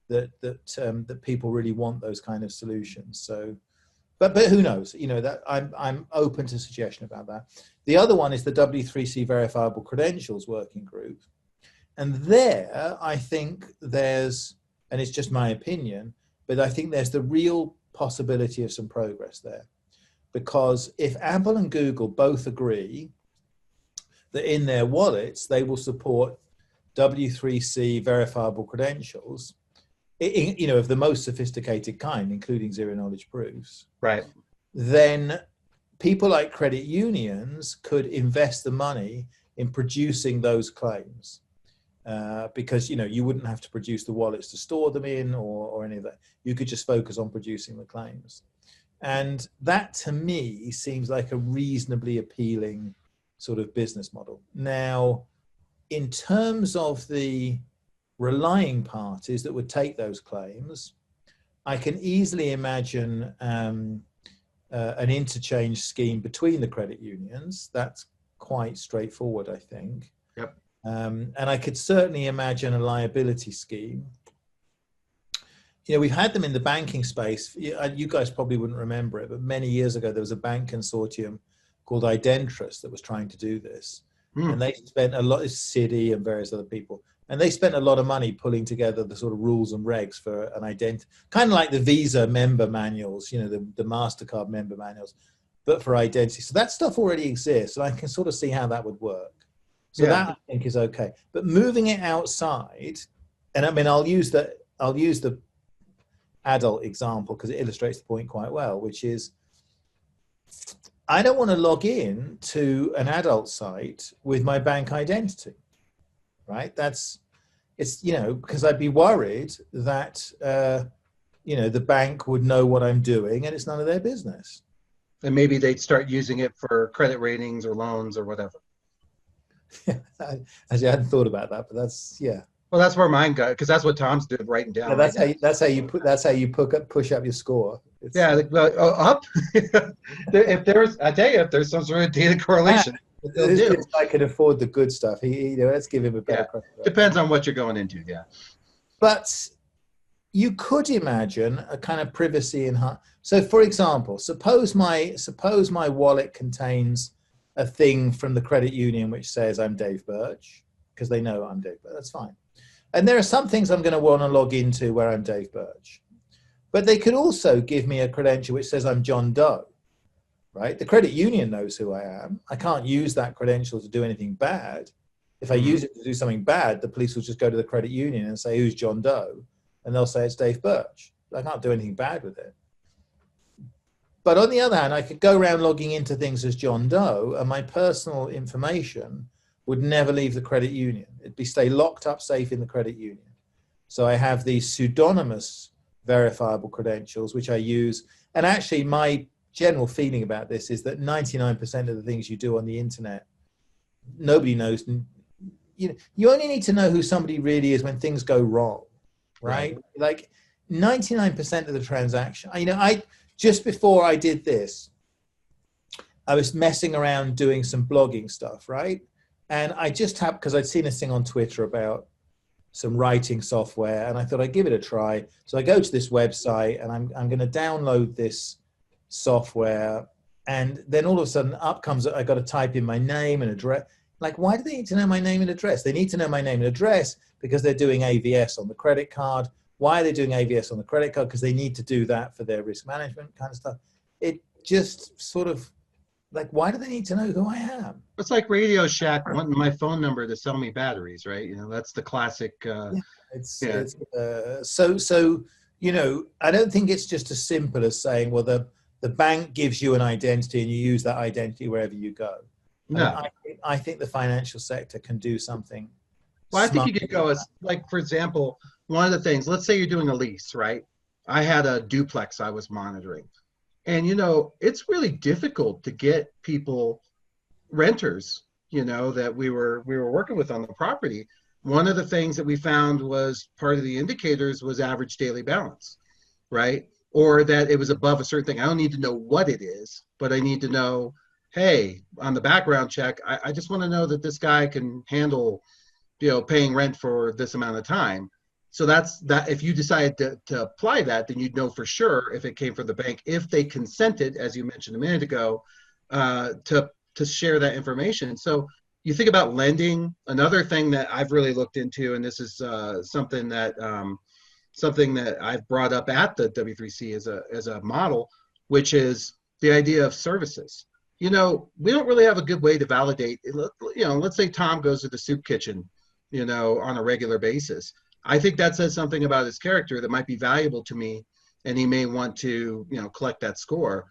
that people really want those kind of solutions. So, but who knows? That I'm open to suggestion about that. The other one is the W3C verifiable credentials working group, and there I think there's, and it's just my opinion, but I think there's the real possibility of some progress there. Because if Apple and Google both agree that in their wallets, they will support W3C verifiable credentials, of the most sophisticated kind, including zero knowledge proofs, right? Then people like credit unions could invest the money in producing those claims. Because you wouldn't have to produce the wallets to store them in or any of that. You could just focus on producing the claims. And that to me seems like a reasonably appealing sort of business model. Now, in terms of the relying parties that would take those claims, I can easily imagine an interchange scheme between the credit unions. That's quite straightforward, I think. Yep. And I could certainly imagine a liability scheme. We've had them in the banking space. You guys probably wouldn't remember it, but many years ago, there was a bank consortium called Identrust that was trying to do this. And they spent a lot, Citi and various other people, and they spent a lot of money pulling together the sort of rules and regs for an identity, kind of like the Visa member manuals, the MasterCard member manuals, but for identity. So that stuff already exists, and I can sort of see how that would work. So that I think is okay. But moving it outside, and I mean, I'll use the adult example because it illustrates the point quite well, which is I don't want to log in to an adult site with my bank identity, right? Because I'd be worried that, the bank would know what I'm doing and it's none of their business. And maybe they'd start using it for credit ratings or loans or whatever. Actually, I hadn't thought about that, but that's, yeah. Well, that's where mine got, because that's what Tom's doing, writing down. Yeah, that's how you push up your score. Up. If there's some sort of data correlation, if I can afford the good stuff, let's give him a better. Yeah. Depends on what you're going into, yeah. But you could imagine a kind of privacy enhanced. So, for example, suppose my wallet contains a thing from the credit union which says I'm Dave Birch, because they know I'm Dave Birch. That's fine. And there are some things I'm going to want to log into where I'm Dave Birch. But they could also give me a credential which says I'm John Doe, right? The credit union knows who I am. I can't use that credential to do anything bad. If I use it to do something bad, the police will just go to the credit union and say, who's John Doe? And they'll say it's Dave Birch. I can't do anything bad with it. But on the other hand, I could go around logging into things as John Doe, and my personal information would never leave the credit union. It'd stay locked up safe in the credit union. So I have these pseudonymous verifiable credentials, which I use. And actually, my general feeling about this is that 99% of the things you do on the internet, nobody knows. You only need to know who somebody really is when things go wrong, right? Like 99% of the transaction. Just before I did this, I was messing around doing some blogging stuff, right? And I just happened, because I'd seen this thing on Twitter about some writing software, and I thought I'd give it a try. So I go to this website, and I'm going to download this software, and then all of a sudden up comes, I got to type in my name and address. Like, why do they need to know my name and address? They need to know my name and address because they're doing AVS on the credit card. Why are they doing AVS on the credit card? Because they need to do that for their risk management kind of stuff. It just sort of, like, why do they need to know who I am? It's like Radio Shack wanting my phone number to sell me batteries, right? That's the classic. So I don't think it's just as simple as saying, well, the bank gives you an identity and you use that identity wherever you go. No. I think the financial sector can do something. Well, I think you could go as, like, for example, one of the things, let's say you're doing a lease, right? I had a duplex I was monitoring. And, it's really difficult to get people, renters, that we were working with on the property. One of the things that we found was part of the indicators was average daily balance, right? Or that it was above a certain thing. I don't need to know what it is, but I need to know, hey, on the background check, I just want to know that this guy can handle, paying rent for this amount of time. So that's that. If you decide to apply that, then you'd know for sure if it came from the bank, if they consented, as you mentioned a minute ago, to share that information. So you think about lending. Another thing that I've really looked into, and this is something that I've brought up at the W3C as a model, which is the idea of services. We don't really have a good way to validate. Let's say Tom goes to the soup kitchen, on a regular basis. I think that says something about his character that might be valuable to me, and he may want to, collect that score.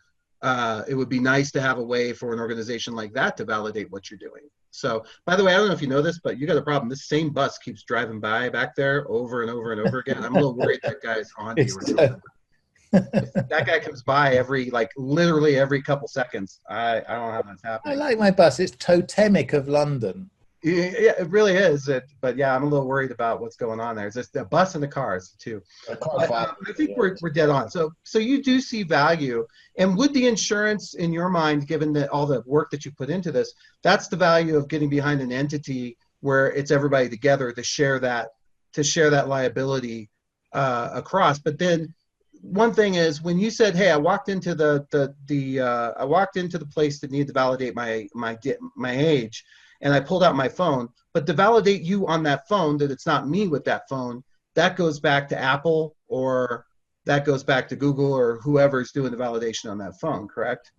it would be nice to have a way for an organization like that to validate what you're doing. So, by the way, I don't know if you know this, but you got a problem. This same bus keeps driving by back there over and over and over again. I'm a little worried that guy's on you or something. If that guy comes by literally every couple seconds, I don't know how that's happening. I like my bus. It's totemic of London. Yeah, it really is. But yeah, I'm a little worried about what's going on there. It's just the bus and the cars too. But, I think we're dead on. So you do see value. And would the insurance, in your mind, given that all the work that you put into this, that's the value of getting behind an entity where it's everybody together to share that liability across. But then one thing is when you said, "Hey, I walked into I walked into the place that needed to validate my age." And I pulled out my phone, but to validate you on that phone that it's not me with that phone, that goes back to Apple or that goes back to Google or whoever's doing the validation on that phone, correct?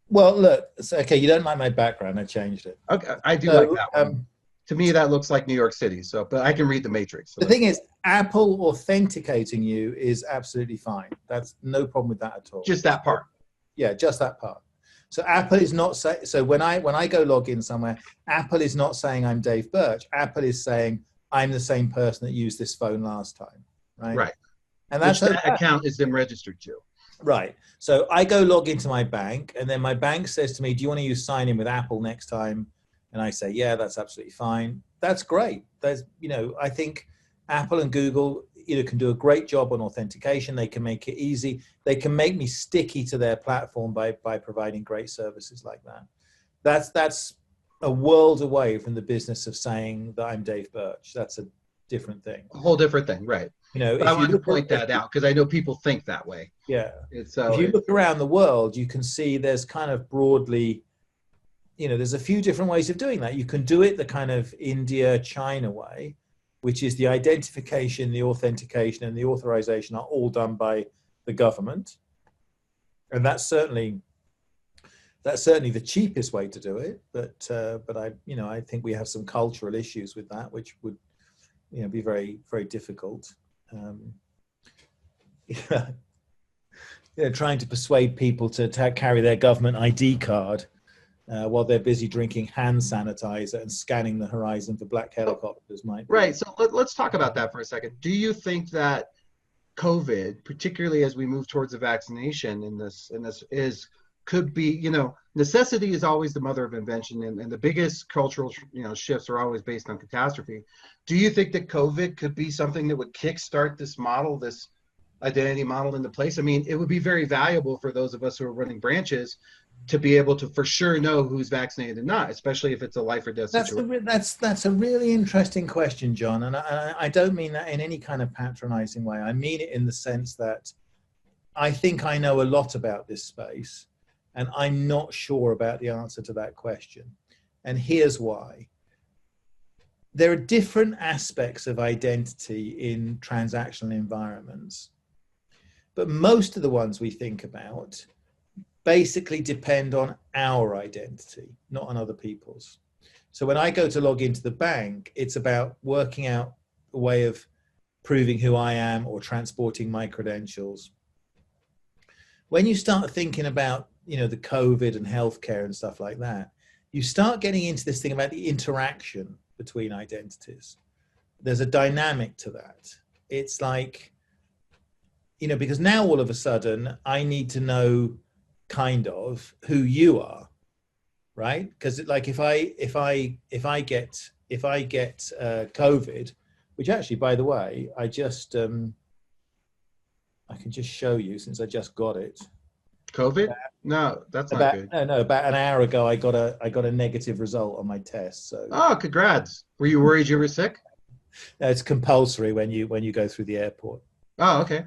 Well, look, okay, you don't like my background. I changed it. Okay, I do like that one. To me, that looks like New York City, but I can read the Matrix. So the thing is, Apple authenticating you is absolutely fine. That's no problem with that at all. Just that part. Yeah, just that part. So Apple is not saying, so when I go log in somewhere, Apple is not saying I'm Dave Birch. Apple is saying I'm the same person that used this phone last time, right? Right. And that's that account is then registered to. Right. So I go log into my bank and then my bank says to me, do you want to use sign in with Apple next time? And I say, yeah, that's absolutely fine. That's great. There's, I think Apple and Google, can do a great job on authentication. They can make it easy. They can make me sticky to their platform by providing great services like that. That's a world away from the business of saying that I'm Dave Birch. That's a different thing. A whole different thing, right? But I want to point that out because I know people think that way. Yeah. If you look around the world, you can see there's kind of broadly, there's a few different ways of doing that. You can do it the kind of India, China way, which is the identification, the authentication, and the authorization are all done by the government. And that's certainly the cheapest way to do it. But I think we have some cultural issues with that, which would, be very, very difficult. Trying to persuade people to carry their government ID card while they're busy drinking hand sanitizer and scanning the horizon for black helicopters might be. Right. So let's talk about that for a second. Do you think that COVID, particularly as we move towards a vaccination could be, necessity is always the mother of invention, and the biggest cultural, shifts are always based on catastrophe. Do you think that COVID could be something that would kickstart this model, this identity model into place? I mean, it would be very valuable for those of us who are running branches to be able to for sure know who's vaccinated and not, especially if it's a life or death situation. That's a really interesting question, John. And I don't mean that in any kind of patronizing way. I mean it in the sense that I think I know a lot about this space and I'm not sure about the answer to that question. And here's why. There are different aspects of identity in transactional environments, but most of the ones we think about basically depend on our identity, not on other people's. So when I go to log into the bank, it's about working out a way of proving who I am or transporting my credentials. When you start thinking about, the COVID and healthcare and stuff like that, you start getting into this thing about the interaction between identities. There's a dynamic to that. It's like, because now all of a sudden I need to know kind of who you are, right? Because like if I get COVID, which actually, by the way, I just I can just show you since I just got it. COVID? No, that's not good. No, about an hour ago, I got a negative result on my test. So. Oh, congrats! Were you worried you were sick? No, it's compulsory when you go through the airport. Oh, okay.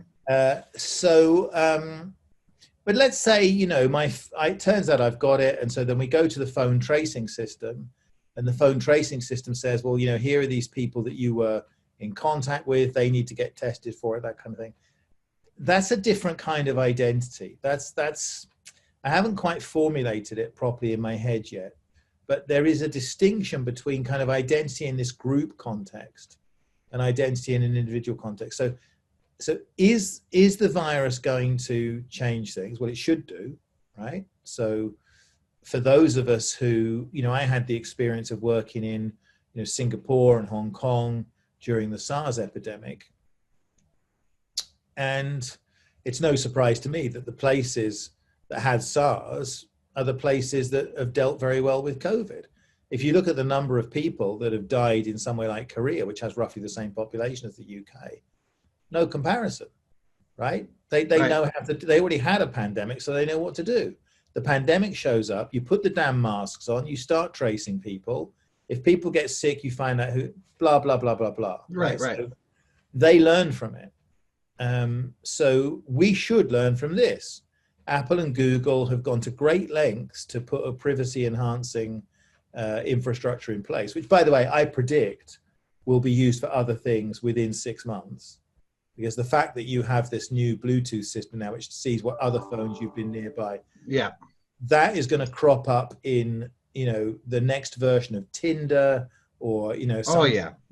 But let's say, it turns out I've got it. And so then we go to the phone tracing system and the phone tracing system says, well, here are these people that you were in contact with. They need to get tested for it, that kind of thing. That's a different kind of identity. I haven't quite formulated it properly in my head yet, but there is a distinction between kind of identity in this group context and identity in an individual context. So is the virus going to change things? Well, it should do. right? So for those of us who, I had the experience of working in, Singapore and Hong Kong during the SARS epidemic. And it's no surprise to me that the places that had SARS are the places that have dealt very well with COVID. If you look at the number of people that have died in somewhere like Korea, which has roughly the same population as the UK, no comparison, right? They Right. know they already had a pandemic, so they know what to do. The pandemic shows up, you put the damn masks on, you start tracing people. If people get sick, you find out who, blah, blah, blah, blah, blah. Right. So they learn from it. So we should learn from this. Apple and Google have gone to great lengths to put a privacy enhancing infrastructure in place, which, by the way, I predict will be used for other things within 6 months. Because the fact that you have this new Bluetooth system now, which sees what other phones you've been nearby, that is going to crop up in, the next version of Tinder or,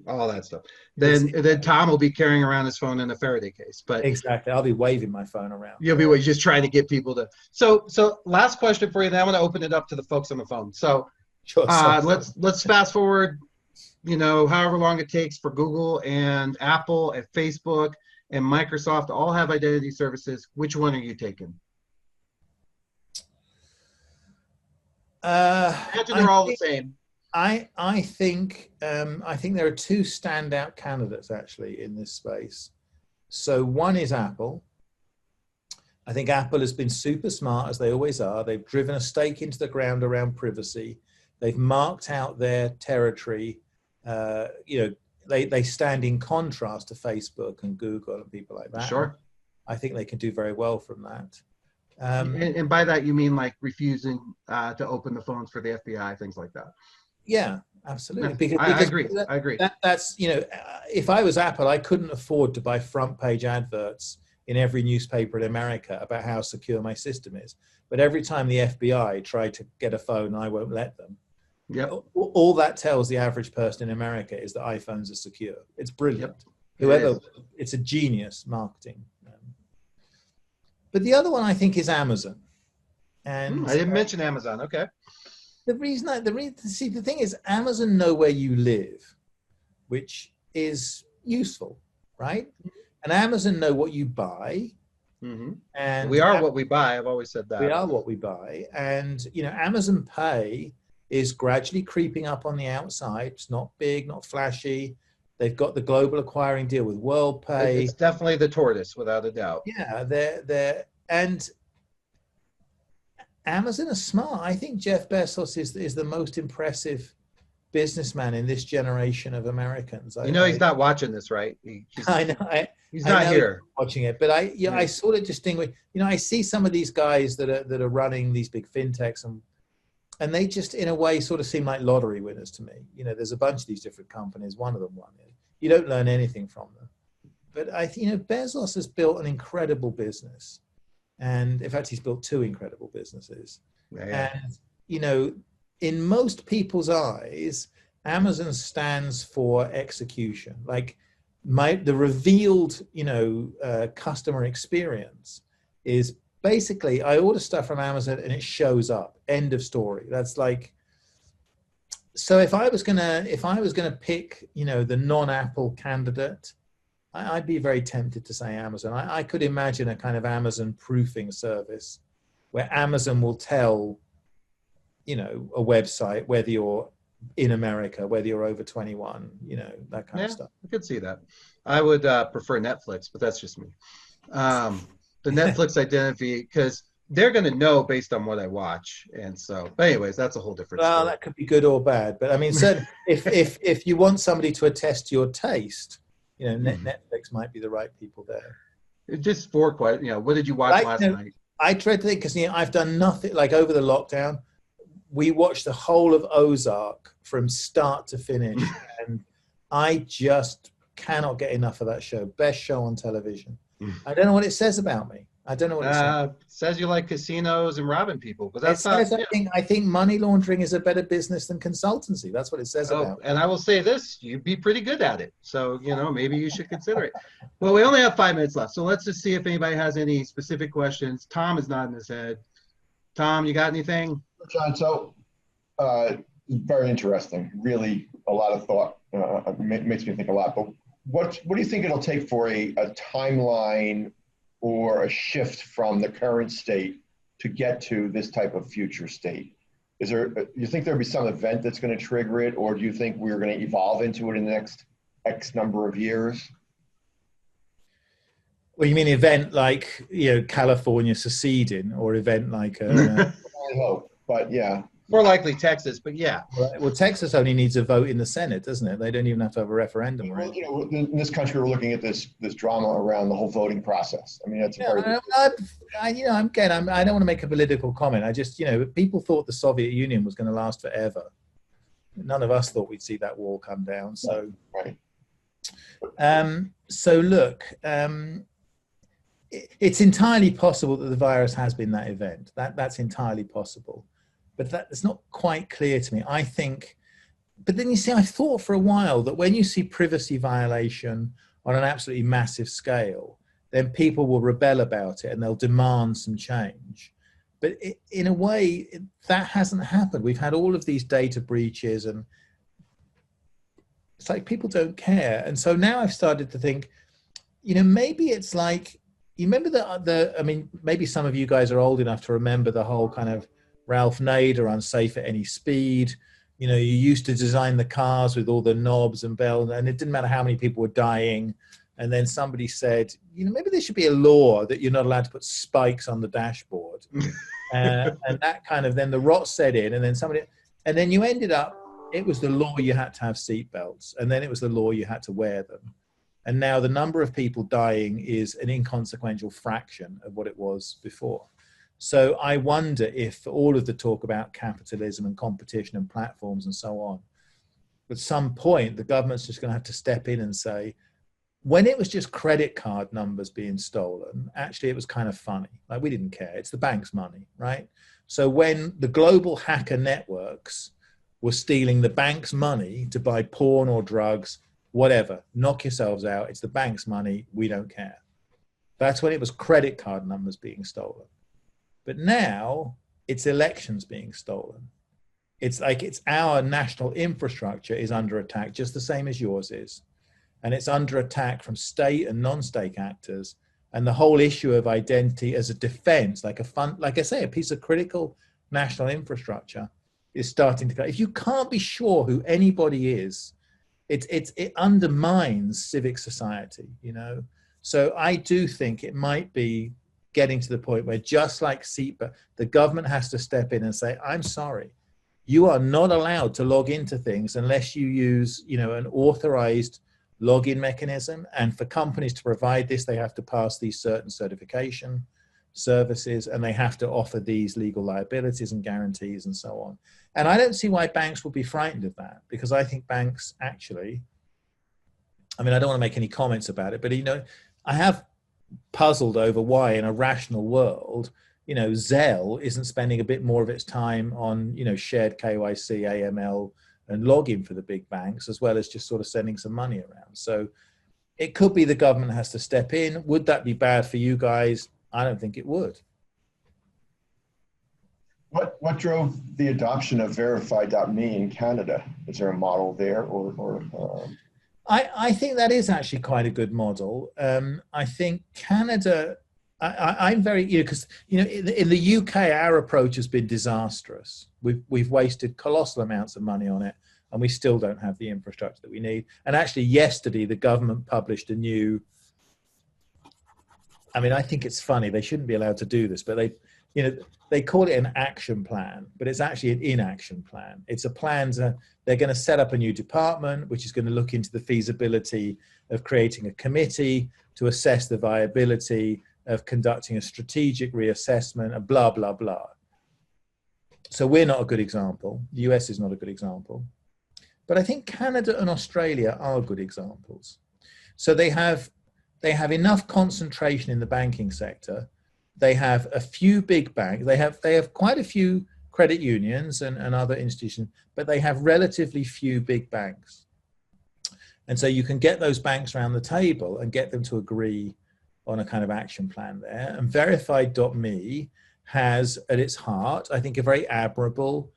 all that stuff. Then Tom will be carrying around his phone in a Faraday case. But exactly, I'll be waving my phone around. You'll be just trying to get people to. So last question for you. Then I want to open it up to the folks on the phone. So sure, let's fast forward. However long it takes for Google and Apple and Facebook and Microsoft to all have identity services. Which one are you taking? Imagine they're all the same. I think there are two standout candidates actually in this space. So one is Apple. I think Apple has been super smart, as they always are. They've driven a stake into the ground around privacy. They've marked out their territory. They stand in contrast to Facebook and Google and people like that. Sure. I think they can do very well from that. And by that, you mean like refusing to open the phones for the FBI, things like that. Yeah, absolutely. No, because I agree. I agree. That's, if I was Apple, I couldn't afford to buy front page adverts in every newspaper in America about how secure my system is. But every time the FBI tried to get a phone, I won't let them. Yep. All that tells the average person in America is that iPhones are secure. It's brilliant. Yep. It's a genius marketing. But the other one I think is Amazon. And I didn't mention Amazon. Okay. The thing is, Amazon know where you live, which is useful, right? And Amazon know what you buy. Mm-hmm. And we are what we buy. I've always said that. We are what we buy. And, Amazon Pay is gradually creeping up on the outside. It's not big, not flashy. They've got the global acquiring deal with WorldPay. It's definitely the tortoise, without a doubt. Yeah, and Amazon is smart. I think Jeff Bezos is the most impressive businessman in this generation of Americans. He's not watching this, right? I know. He's not here watching it, but I sort of distinguish. I see some of these guys that are running these big fintechs, and they just, in a way, sort of seem like lottery winners to me. There's a bunch of these different companies. One of them won it. You don't learn anything from them. But Bezos has built an incredible business. And in fact, he's built two incredible businesses. Yeah. And, in most people's eyes, Amazon stands for execution. Like the revealed, customer experience is basically, I order stuff from Amazon and it shows up. End of story. That's like, so if I was gonna pick, the non-Apple candidate, I'd be very tempted to say Amazon. I could imagine a kind of Amazon proofing service where Amazon will tell, a website, whether you're in America, whether you're over 21, that kind of stuff. I could see that. I would prefer Netflix, but that's just me. The Netflix identity, because they're going to know based on what I watch. And so, but anyways, that's a whole different story. That could be good or bad. But I mean, so if you want somebody to attest to your taste, Netflix might be the right people there. Just for quite, what did you watch last night? I try to think, because I've done nothing, like over the lockdown, we watched the whole of Ozark from start to finish, and I just cannot get enough of that show. Best show on television. I don't know what it says about me. I don't know what it says. Says you like casinos and robbing people, but that's not. I think money laundering is a better business than consultancy. That's what it says about. And I will say this: you'd be pretty good at it. So maybe you should consider it. Well, we only have 5 minutes left, so let's just see if anybody has any specific questions. Tom is nodding his head. Tom, you got anything? John, so very interesting. Really, a lot of thought. Makes me think a lot. But what do you think it'll take for a timeline or a shift from the current state to get to this type of future state? Is there? You think there'll be some event that's going to trigger it, or do you think we're going to evolve into it in the next X number of years? Well, you mean event like, California seceding, or event like I hope, but yeah. More likely Texas, but yeah. Well, Texas only needs a vote in the Senate, doesn't it? They don't even have to have a referendum. Well, in this country, we're looking at this drama around the whole voting process. I mean, that's a very. I don't want to make a political comment. I just, people thought the Soviet Union was going to last forever. None of us thought we'd see that wall come down. So, right. Look, it's entirely possible that the virus has been that event. That's entirely possible. But that's not quite clear to me. I think, but then you see, I thought for a while that when you see privacy violation on an absolutely massive scale, then people will rebel about it and they'll demand some change. But in a way, that hasn't happened. We've had all of these data breaches and it's like people don't care. And so now I've started to think, maybe it's like, you remember maybe some of you guys are old enough to remember the whole kind of Ralph Nader, unsafe at any speed. You used to design the cars with all the knobs and bells, and it didn't matter how many people were dying. And then somebody said, maybe there should be a law that you're not allowed to put spikes on the dashboard. And that kind of, then the rot set in, and then you ended up, it was the law you had to have seatbelts, and then it was the law you had to wear them. And now the number of people dying is an inconsequential fraction of what it was before. So I wonder if all of the talk about capitalism and competition and platforms and so on, at some point, the government's just going to have to step in and say, when it was just credit card numbers being stolen, actually it was kind of funny. Like, we didn't care. It's the bank's money, right? So when the global hacker networks were stealing the bank's money to buy porn or drugs, whatever, knock yourselves out. It's the bank's money. We don't care. That's when it was credit card numbers being stolen. But now it's elections being stolen. It's like it's our national infrastructure is under attack, just the same as yours is. And it's under attack from state and non-state actors. And the whole issue of identity as a defense, like I say, a piece of critical national infrastructure is starting to go. If you can't be sure who anybody is, it undermines civic society, So I do think it might be getting to the point where, just like SEPA, the government has to step in and say, I'm sorry, you are not allowed to log into things unless you use, an authorized login mechanism. And for companies to provide this, they have to pass these certain certification services, and they have to offer these legal liabilities and guarantees and so on. And I don't see why banks would be frightened of that, because I think banks actually, I don't want to make any comments about it, but, I have puzzled over why in a rational world, Zelle isn't spending a bit more of its time on, shared KYC, AML and login for the big banks, as well as just sort of sending some money around. So it could be the government has to step in. Would that be bad for you guys? I don't think it would. What drove the adoption of Verify.me in Canada? Is there a model there or I think that is actually quite a good model. I think Canada, I'm very, because, in the UK, our approach has been disastrous. We've wasted colossal amounts of money on it, and we still don't have the infrastructure that we need. And actually yesterday, the government published a new, I think it's funny, they shouldn't be allowed to do this, but they call it an action plan, but it's actually an inaction plan. It's a plan they're going to set up a new department, which is going to look into the feasibility of creating a committee to assess the viability of conducting a strategic reassessment and blah, blah, blah. So we're not a good example. The US is not a good example. But I think Canada and Australia are good examples. So they have enough concentration in the banking sector. They have a few big banks. They have quite a few credit unions and other institutions, but they have relatively few big banks. And so you can get those banks around the table and get them to agree on a kind of action plan there. And Verified.me has at its heart, I think, a very admirable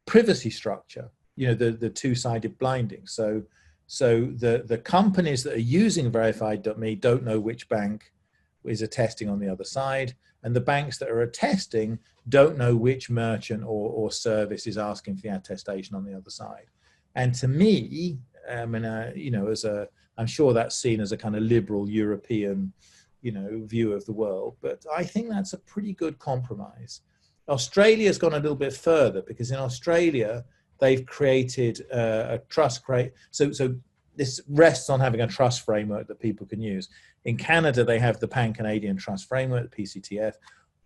privacy structure. You know, the two-sided blinding. So the companies that are using verified.me don't know which bank is attesting on the other side, and the banks that are attesting don't know which merchant or service is asking for the attestation on the other side. And to me, I mean, you know, I'm sure that's seen as a kind of liberal European, you know, view of the world, but I think that's a pretty good compromise. Australia's gone a little bit further, because in Australia they've created a trust so this rests on having a trust framework that people can use. In Canada, they have the Pan-Canadian Trust Framework, the PCTF.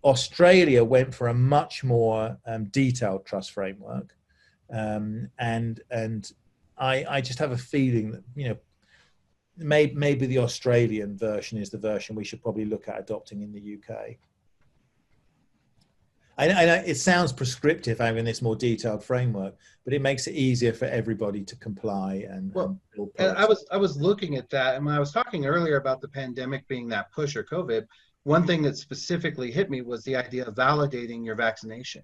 Australia went for a much more detailed trust framework. And I just have a feeling that, you know, maybe the Australian version is the version we should probably look at adopting in the UK. I know it sounds prescriptive having this more detailed framework, but it makes it easier for everybody to comply and build products. I was looking at that, and when I was talking earlier about the pandemic being that push, or COVID, one thing that specifically hit me was the idea of validating your vaccination,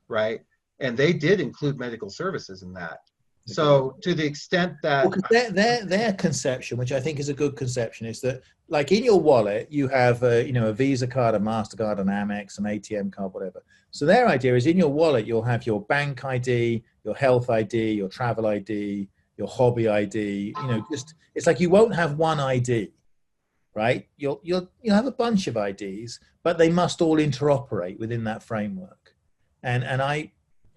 right? And they did include medical services in that. So to the extent that their conception, which I think is a good conception, is that, like, in your wallet you have you know, a Visa card, a MasterCard, an Amex, an ATM card, whatever. So their idea is, in your wallet you'll have your bank ID, your health ID, your travel ID, your hobby ID. You know, just, it's like you won't have one ID, right? You'll have a bunch of IDs, but they must all interoperate within that framework. And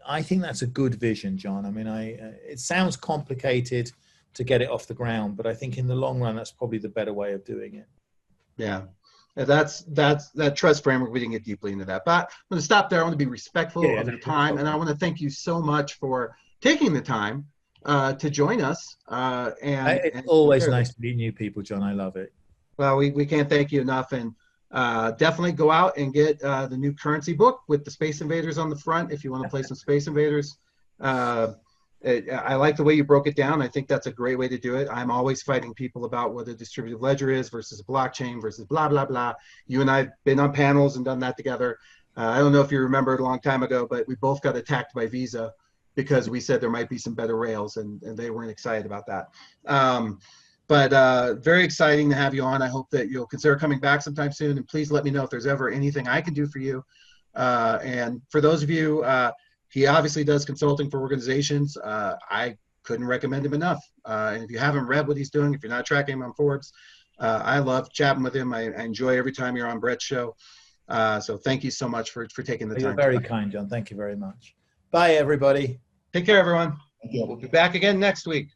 I think that's a good vision, John. I mean, it sounds complicated to get it off the ground, but I think in the long run, that's probably the better way of doing it. Yeah, that's that trust framework. We didn't get deeply into that, but I'm going to stop there. I want to be respectful of your time, and I want to thank you so much for taking the time to join us. It's always nice to meet new people, John. I love it. Well, we can't thank you enough, and definitely go out and get the new currency book with the Space Invaders on the front if you want to play some Space Invaders. I like the way you broke it down. I think that's a great way to do it. I'm always fighting people about what a distributed ledger is versus a blockchain versus blah, blah, blah. You and I have been on panels and done that together. I don't know if you remember it a long time ago, but we both got attacked by Visa because we said there might be some better rails, and they weren't excited about that. But very exciting to have you on. I hope that you'll consider coming back sometime soon, and please let me know if there's ever anything I can do for you. And for those of you, he obviously does consulting for organizations. I couldn't recommend him enough. And if you haven't read what he's doing, if you're not tracking him on Forbes, I love chatting with him. I enjoy every time you're on Brett's show. So thank you so much for taking the time. You're very kind, John. Thank you very much. Bye, everybody. Take care, everyone. We'll be back again next week.